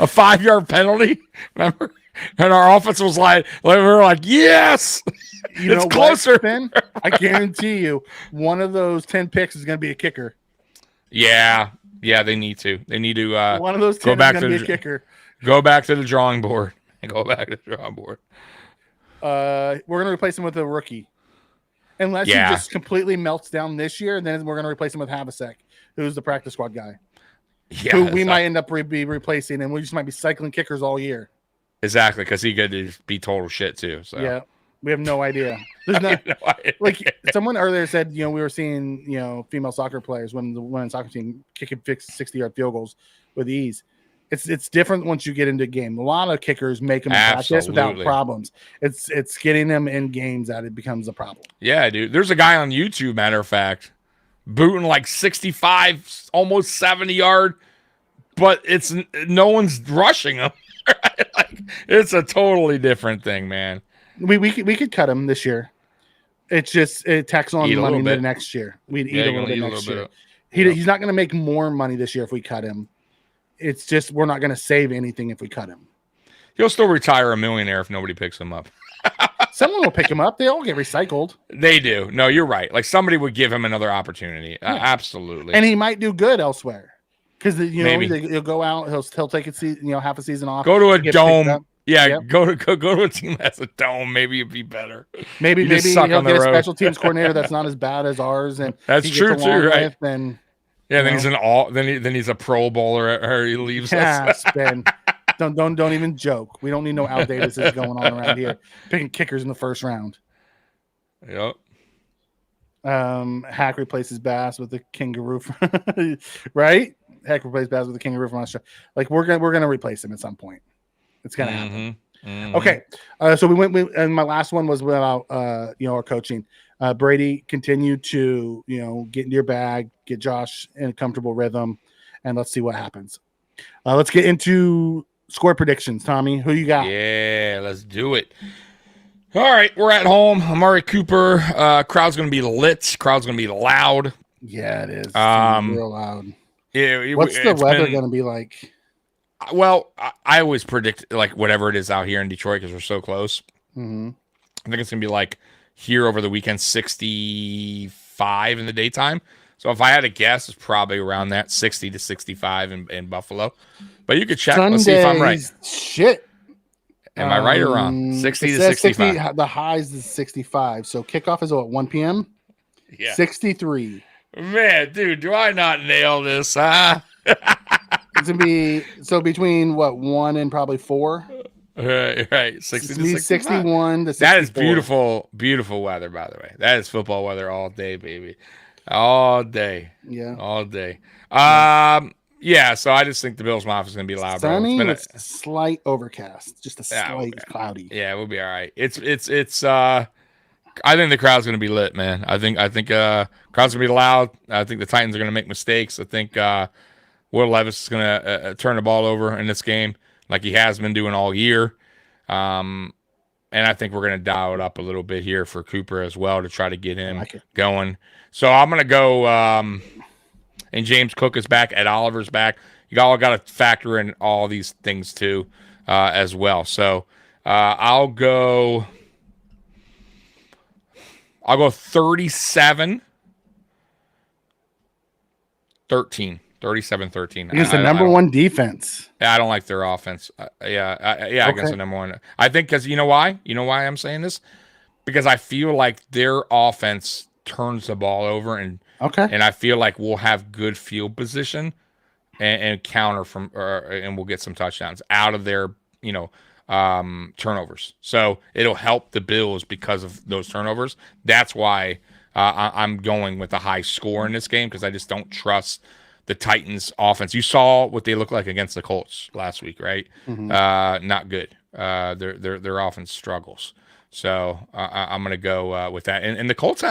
5-yard penalty. Remember? And our offense was like, we were like, yes, it's closer.
Ben, I guarantee you, one of those 10 picks is going to be a kicker.
Yeah, they need to. They need to.
One of those 10 is going to be a kicker.
Go back to the drawing board. We're going
to replace him with a rookie. Unless he just completely melts down this year, then we're going to replace him with Havasek, who's the practice squad guy.
Yeah,
who we might end up be replacing, and we just might be cycling kickers all year.
Exactly, because he could be total shit too. So
yeah, we have no idea. There's no idea. Like someone earlier said, we were seeing female soccer players when the women's soccer team kicking 60-yard field goals with ease. It's different once you get into a game. A lot of kickers make them practice without problems. It's getting them in games that it becomes a problem.
Yeah, dude. There's a guy on YouTube, matter of fact, booting like 65, almost 70-yard, but it's no one's rushing him. Like, it's a totally different thing, man.
We could cut him this year. It's just it tacks on money the next year. We'd eat a little bit next year. He's not going to make more money this year if we cut him. It's just we're not going to save anything if we cut him.
He'll still retire a millionaire if nobody picks him up.
Someone will pick him up. They all get recycled.
They do. No, you're right. Like somebody would give him another opportunity. Yeah. Absolutely.
And he might do good elsewhere because he'll go out. He'll take half a season off.
Go to a dome. Yeah, yep. Go to a team that's a dome. Maybe it'd be better.
Maybe he'll get a special teams coordinator that's not as bad as ours, and
that's true too, right?
Then
then he's a Pro Bowler, or he leaves us.
Ben, don't even joke. We don't need no Al Davis is going on around here picking kickers in the first round.
Yep.
Hack replaces Bass with the kangaroo, right? Hack replaces Bass with the kangaroo from Australia. Like we're gonna replace him at some point. It's gonna happen. Mm-hmm. Okay, so we went, and my last one was about our coaching. Brady continued to get into your bag, get Josh in a comfortable rhythm, and let's see what happens. Let's get into score predictions. Tommy, who you got?
Yeah, let's do it. All right, we're at home. Amari Cooper. Crowd's gonna be lit. Crowd's gonna be loud.
Yeah, it is. Real loud.
Yeah.
What's the weather gonna be like?
Well, I always predict like whatever it is out here in Detroit because we're so close.
Mm-hmm.
I think it's gonna be like here over the weekend, 65 65 in the daytime. So if I had to guess, it's probably around that 60 to 65 in Buffalo. But you could check. Let's see if I'm right.
Shit.
Am I right or wrong? 60 to 65.
60, the highs is 65. So kickoff is what, 1 p.m.?
Yeah.
63.
Man, dude, do I not nail this, huh?
It's going to be, so between what, 1 and probably 4?
Right. 60 to
61 to 64.
That is beautiful, beautiful weather, by the way. That is football weather all day, baby. All day.
Yeah.
All day. Yeah, so I just think the Bills Mafia is going to be loud, bro.
Sunny with slight overcast. Just a slight cloudy.
Yeah, we'll be all right. It's I think the crowd's going to be lit, man. I think crowd's going to be loud. I think the Titans are going to make mistakes. I think Will Levis is going to turn the ball over in this game like he has been doing all year. And I think we're going to dial it up a little bit here for Cooper as well to try to get him going. So I'm going to go and James Cook is back. Ed Oliver's back. You all got to factor in all these things too as well. So I'll go 37-13. 37-13.
Against the number one defense.
I don't like their offense. Against the number one. I think because you know why? You know why I'm saying this? Because I feel like their offense turns the ball over and I feel like we'll have good field position and counter from and we'll get some touchdowns out of their turnovers. So it'll help the Bills because of those turnovers. That's why I'm going with a high score in this game because I just don't trust the Titans offense. You saw what they look like against the Colts last week, right? Mm-hmm. Not good. Their offense struggles. So I'm going to go with that. And the Colts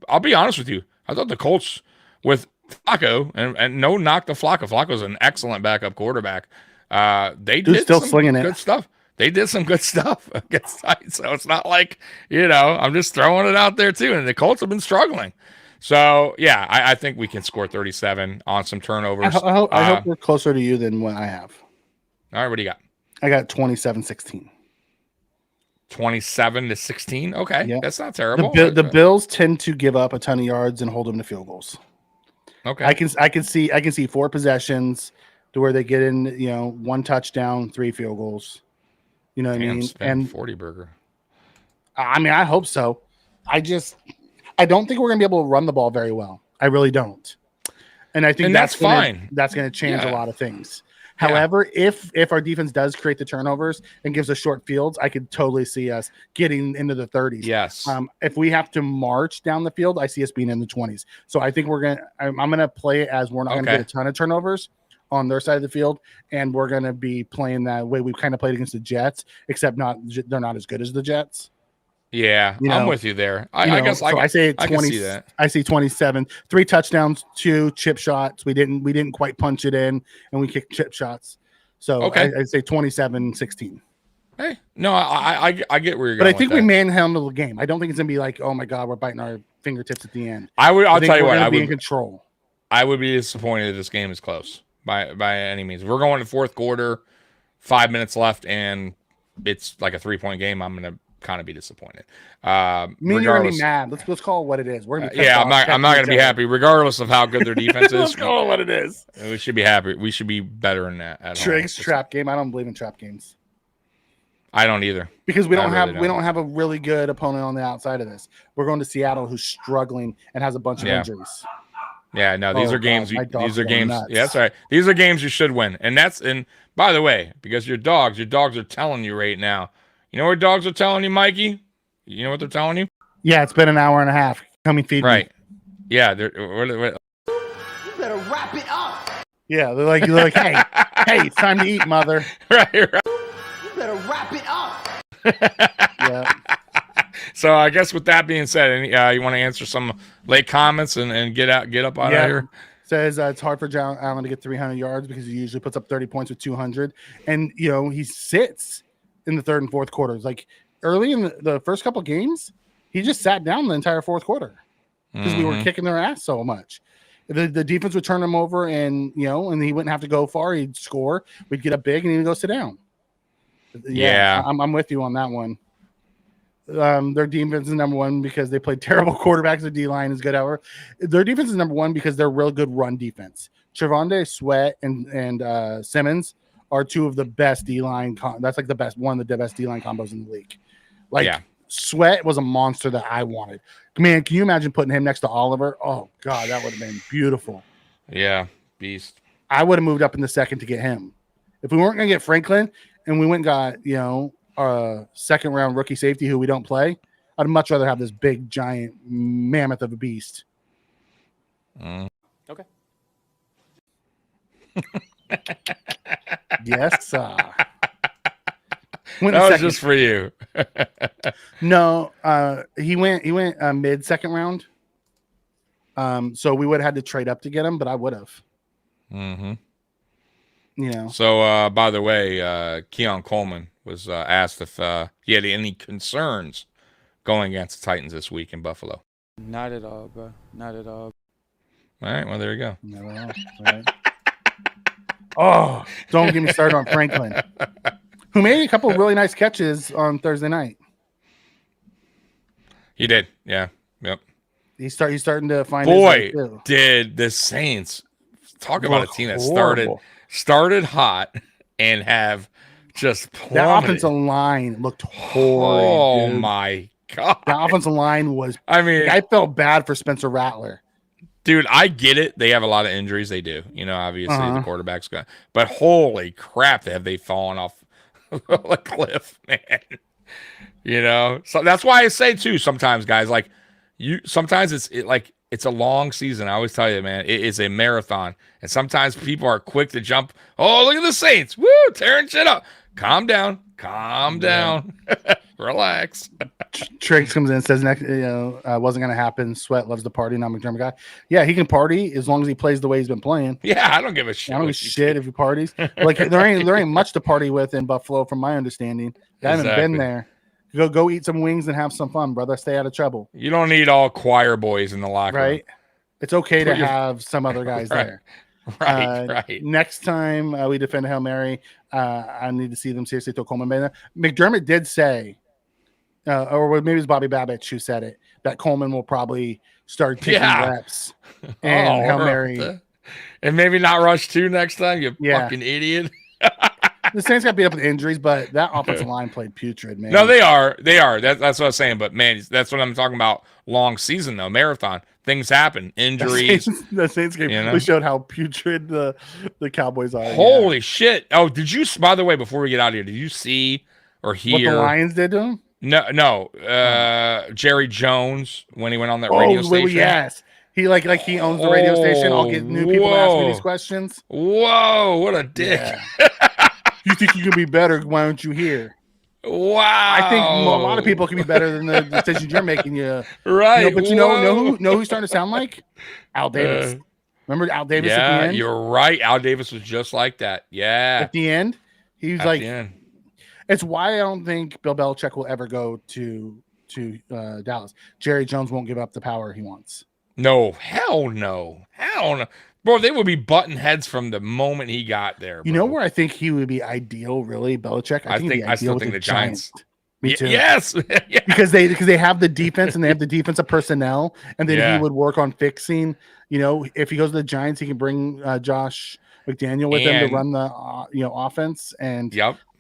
I'll be honest with you, I thought the Colts with Flacco, and no knock to Flacco. Flacco's an excellent backup quarterback. They did still slinging good stuff. They did some good stuff against Titans. So it's not like, I'm just throwing it out there too. And the Colts have been struggling. So, yeah, I think we can score 37 on some turnovers.
I hope we're closer to you than what I have.
All right, what do you got?
I got 27-16.
27-16? Okay, yeah. That's not terrible.
The Bills tend to give up a ton of yards and hold them to field goals.
Okay.
I can see 4 possessions to where they get in, 1 touchdown, 3 field goals. You know what I mean? And
40 burger.
I mean, I hope so. I don't think we're going to be able to run the ball very well. I really don't. And I think that's fine. That's going to change a lot of things. However, if our defense does create the turnovers and gives us short fields, I could totally see us getting into the 30s.
Yes.
If we have to march down the field, I see us being in the 20s. So I think I'm going to play it as we're not going to get a ton of turnovers on their side of the field, and we're going to be playing that way we've kind of played against the Jets, except they're not as good as the Jets.
Yeah, I'm with you there. I guess so
I say 20.
I can see that.
I see 27, 3 touchdowns, 2 chip shots. We didn't quite punch it in, and we kicked chip shots. So I say 27-16.
Hey, no, I get where you're going.
But I think we manhandle the game. I don't think it's gonna be like, oh my god, we're biting our fingertips at the end.
I'll tell you what,
I would be in control.
I would be disappointed if this game is close by any means. If we're going to fourth quarter, 5 minutes left, and it's like a 3-point game, I'm gonna kind of be disappointed.
You're gonna be mad. Let's call it what it is. We're gonna be
I'm not gonna be happy, regardless of how good their defense is.
Let's call it what it is.
We should be happy. We should be better than that.
Trap game. I don't believe in trap games.
I don't either,
because we don't have a really good opponent on the outside of this. We're going to Seattle, who's struggling and has a bunch of injuries.
Yeah, no, these are games. These are games.
Nuts.
Yeah, that's right. These are games you should win, and by the way, because your dogs are telling you right now. You know what dogs are telling you, Mikey? You know what they're telling you?
Yeah, it's been an hour and a half. Come and feed me.
Right. Yeah. They're
You better wrap it up.
Yeah, they're like, hey, it's time to eat, mother.
Right.
You better wrap it up.
Yeah.
So I guess with that being said, you want to answer some late comments and get up out of here?
Says it's hard for John Allen to get 300 yards because he usually puts up 30 points with 200. And, he sits in the third and fourth quarters. Like early in the first couple games, he just sat down the entire fourth quarter because we were kicking their ass so much. The defense would turn him over and he wouldn't have to go far. He'd score. We'd get up big and he'd go sit down. Yeah. I'm with you on that one. Their defense is number one because they play terrible quarterbacks. The D line is good. However, their defense is number one because they're real good run defense. Trevonde Sweat and Simmons are two of the best D line. That's like one of the best D line combos in the league. Like Sweat was a monster that I wanted. Man, can you imagine putting him next to Oliver? Oh God, that would have been beautiful.
Yeah, beast.
I would have moved up in the second to get him. If we weren't going to get Franklin and we went and got, a second round rookie safety who we don't play, I'd much rather have this big, giant mammoth of a beast.
Okay.
Yes.
That was just for you.
No, he went mid second round. So we would have had to trade up to get him, but I would have.
Mm-hmm.
So,
by the way, Keon Coleman was asked if he had any concerns going against the Titans this week in Buffalo.
Not at all, bro. Not at all.
All right, well, there you go.
Not at all. Right. Oh, don't get me started on Franklin, who made a couple of really nice catches on Thursday night.
He did, yeah, yep.
He's starting to find.
Boy, did the Saints talk about a team that started hot and have just plummeted.
That offensive line looked horrible.
Oh
dude.
My God,
that offensive line was.
I mean,
I felt bad for Spencer Rattler.
Dude, I get it. They have a lot of injuries. They do. Obviously the quarterback's gone. But holy crap, have they fallen off a cliff, man. So that's why I say too, sometimes guys, like sometimes it's a long season. I always tell you, man, it is a marathon. And sometimes people are quick to jump. Oh, look at the Saints. Woo, tearing shit up. Calm down. Relax.
Triggs comes in and says next, wasn't going to happen. Sweat loves to party. Not McDermott guy. Yeah, he can party as long as he plays the way he's been playing.
Yeah, I don't give a shit.
I don't give a shit if he parties. Like there ain't much to party with in Buffalo, from my understanding. I haven't been there. Go eat some wings and have some fun, brother. Stay out of trouble.
You don't need all choir boys in the locker room.
Right. It's okay to have some other guys there.
Right.
Next time we defend a Hail Mary, I need to see them seriously throw Coleman. McDermott did say, or maybe it was Bobby Babich who said it, that Coleman will probably start taking reps and Hail Mary.
And maybe not rush 2 next time, you fucking idiot.
The Saints got beat up with injuries, but that offensive line played putrid, man.
No, they are. That's what I was saying. But, man, that's what I'm talking about. Long season, though. Marathon. Things happen. Injuries.
The Saints game we showed how putrid the Cowboys are.
Holy shit. Oh, by the way, before we get out of here, did you see or hear
what the Lions did to him?
No. Jerry Jones, when he went on that radio station.
Yes. He he owns the radio station. I'll get new people to ask me these questions.
Whoa, what a dick.
Yeah. You think you can be better? Why aren't you here?
Wow.
I think a lot of people can be better than the decisions you're making.
Right.
But you know who's starting to sound like? Al Davis. Remember Al Davis at the end?
You're right. Al Davis was just like that. Yeah.
At the end, he was it's why I don't think Bill Belichick will ever go to Dallas. Jerry Jones won't give up the power he wants.
No. Hell no. Bro, they would be button heads from the moment he got there. Bro.
You know where I think he would be ideal, really, Belichick?
I still think the Giants.
Me too.
Yes.
Yeah. Because they have the defense and they have the defensive personnel, and then he would work on fixing. If he goes to the Giants, he can bring Josh McDaniel with him to run the offense. And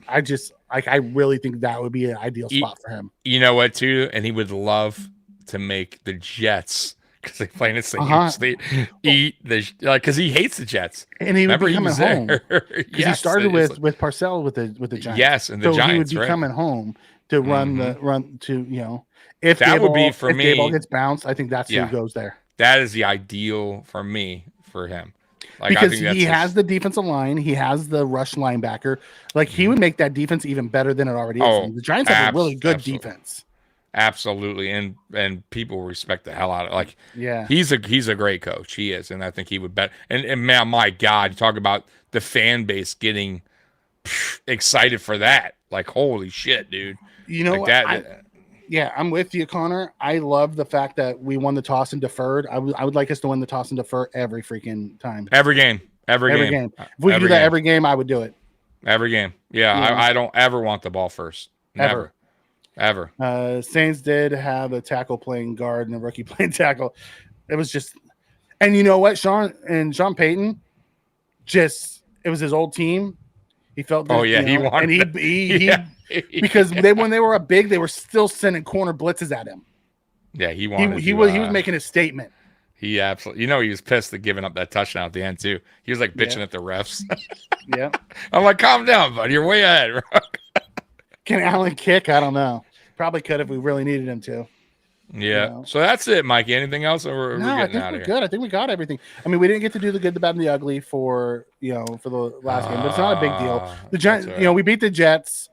I really think that would be an ideal spot for him.
You know what, too? And he would love to make the Jets. Because they play in the same state, because he hates the Jets,
and he would be coming home. Yes, he started with Parcells with the Giants.
Yes, and the Giants.
He would be coming home to run to if
that would be for me.
If Dayball gets bounced, I think that's who goes there.
That is the ideal for me for him,
because he has the defensive line, he has the rush linebacker. He would make that defense even better than it already is. The Giants have a really good defense.
Absolutely, and people respect the hell out of it. He's a great coach. He is, and I think he would bet. And man, my God, you talk about the fan base getting excited for that. Holy shit, dude!
I'm with you, Connor. I love the fact that we won the toss and deferred. I would like us to win the toss and defer every freaking time.
Every game.
If we could do that every game, I would do it.
Every game. Yeah. I don't ever want the ball first. Never. Ever.
Saints did have a tackle playing guard and a rookie playing tackle. It was just, and you know what, Sean Payton, it was his old team. He felt that,
he wanted,
and he because when they were up big, they were still sending corner blitzes at him.
Yeah, he wanted.
He was making a statement.
He absolutely, he was pissed at giving up that touchdown at the end too. He was like bitching at the refs.
Yeah,
I'm like, calm down, buddy. You're way ahead.
Can Allen kick? I don't know. Probably could if we really needed him to.
Yeah. So that's it, Mikey. Anything else, or we're getting out of here?
Good. I think we got everything. I mean, we didn't get to do the good, the bad, and the ugly for the last game, but it's not a big deal. The Giants, right. We beat the Jets.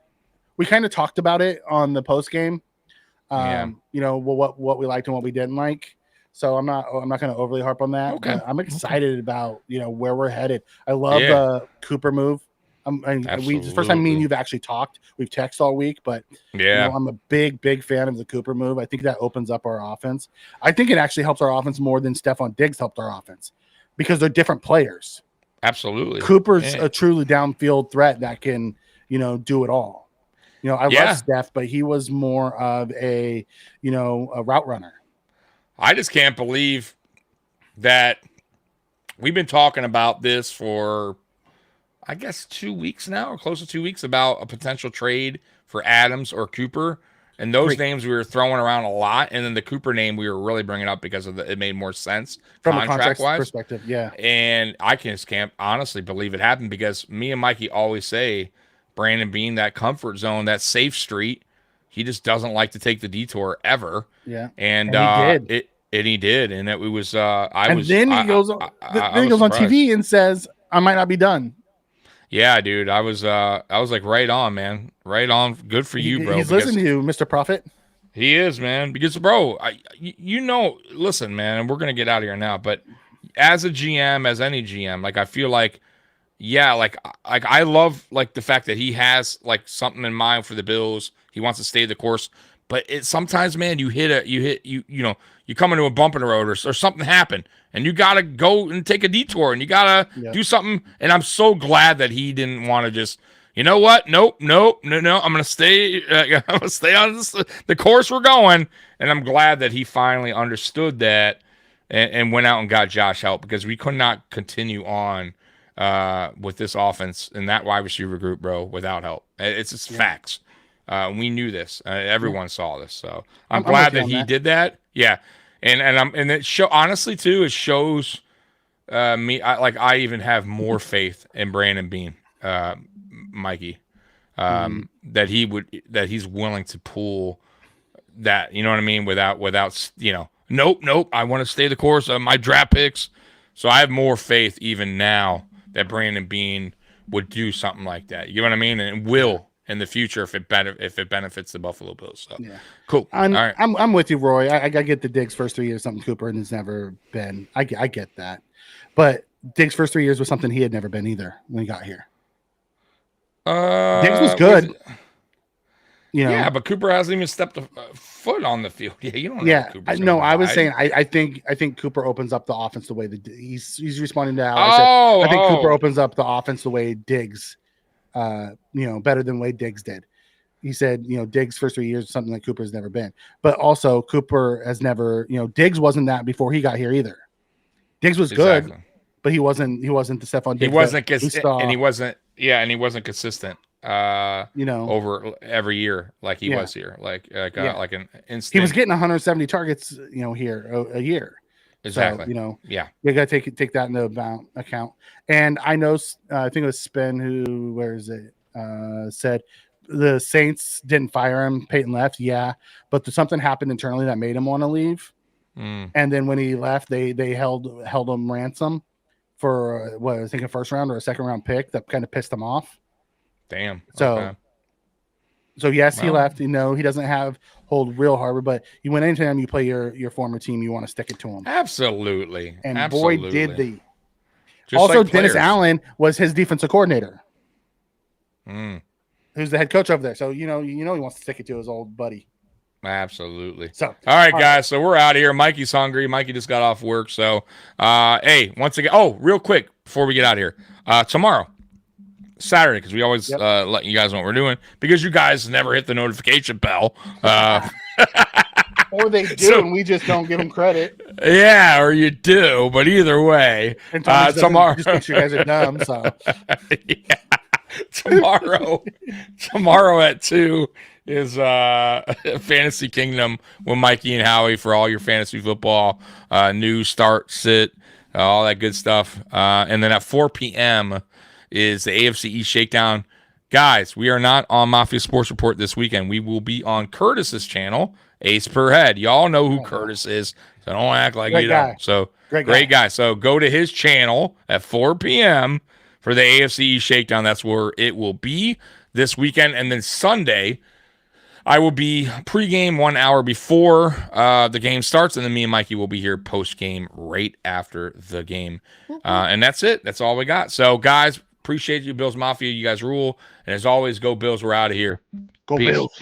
We kind of talked about it on the post game. What we liked and what we didn't like. So I'm not going to overly harp on that.
Okay.
I'm excited about where we're headed. I love the Cooper move. The first time me and you've actually talked. We've texted all week, but I'm a big fan of the Cooper move. I think that opens up our offense. I think it actually helps our offense more than Stephon Diggs helped our offense because they're different players.
Absolutely.
Cooper's a truly downfield threat that can, do it all. I love Steph, but he was more of a route runner.
I just can't believe that we've been talking about this for, I guess, 2 weeks now, or close to 2 weeks, about a potential trade for Adams or Cooper. And those names we were throwing around a lot. And then the Cooper name we were really bringing up because it made more sense
from a contract perspective. Yeah.
And I can't honestly believe it happened because me and Mikey always say Brandon Beane, that comfort zone, that safe street, he just doesn't like to take the detour ever.
Yeah.
And he did. And it was,
then he goes on TV and says, I might not be done.
Yeah, dude. I was like, right on, man. Right on. Good for you, bro.
He's listening to you, Mr. Prophet.
He is, man. Because, bro, listen, man, and we're going to get out of here now, but as a GM, as any GM, like, I feel like, I love, like, the fact that he has, like, something in mind for the Bills. He wants to stay the course. But sometimes, man, you come into a bump in the road or something happened, and you got to go and take a detour, and you got to do something. And I'm so glad that he didn't want to just, you know what? Nope. No. I'm going to stay. I'm going to stay on the course we're going. And I'm glad that he finally understood that and went out and got Josh help, because we could not continue on with this offense and that wide receiver group, bro, without help. It's just facts. We knew this. Everyone saw this. So I'm glad that he did that. Yeah. And it honestly too, it shows me, I even have more faith in Brandon Beane, Mikey, that he's willing to pull that, you know what I mean? Without, nope. I want to stay the course of my draft picks. So I have more faith even now that Brandon Beane would do something like that. You know what I mean? And will in the future if it benefits the Buffalo Bills. So cool. All right.
I'm with you, Roy. I get the Diggs first 3 years something Cooper and it's never been. I get that, but Diggs first 3 years was something he had never been either when he got here. Diggs was good.
Yeah, but Cooper hasn't even stepped a foot on the field. Yeah, you don't know.
Yeah, I was saying I think Cooper opens up the offense the way that he's responding to Al. I think Cooper opens up the offense the way Diggs, better than the way Diggs did. He said, Diggs first 3 years is something that Cooper's never been. But also Cooper has never, Diggs wasn't that before he got here either. Diggs was good, but he wasn't the Stephon Diggs.
He wasn't consistent. Over every year like he was here, like an instant.
He was getting 170 targets, here a year.
Exactly.
So, you got to take that into account. And I know, I think it was Spin said the Saints didn't fire him. Peyton left. Yeah. But something happened internally that made him want to leave. And then when he left, they held him ransom for I think a first round or a second round pick that kind of pissed him off.
Damn.
So yes, he left. He doesn't hold real harbor, but anytime you play your former team, you want to stick it to him.
Absolutely.
And boy, did they. Also, like Dennis Allen was his defensive coordinator. Who's the head coach over there. So, he wants to stick it to his old buddy.
Absolutely.
So,
all right, guys. So we're out of here. Mikey's hungry. Mikey just got off work. So, hey, once again, real quick before we get out of here, tomorrow, Saturday, because we always let you guys know what we're doing, because you guys never hit the notification bell.
Or they do, and we just don't give them credit.
Yeah, or you do, but either way,
tomorrow just thinks you guys are dumb. So
tomorrow at 2 is Fantasy Kingdom with Mikey and Howie for all your fantasy football news, start, sit, all that good stuff. And then at 4 p.m. is the AFC East Shakedown. Guys, we are not on Mafia Sports Report this weekend. We will be on Curtis's channel, Ace Per Head. Y'all know who Curtis is, so don't act like you don't. So great guy. So go to his channel at 4 p.m. for the AFC East Shakedown. That's where it will be this weekend. And then Sunday, I will be pregame 1 hour before the game starts, and then me and Mikey will be here post-game right after the game. And that's it. That's all we got. So, guys, appreciate you, Bills Mafia. You guys rule. And as always, go Bills. We're out of here.
Go
Peace.
Bills.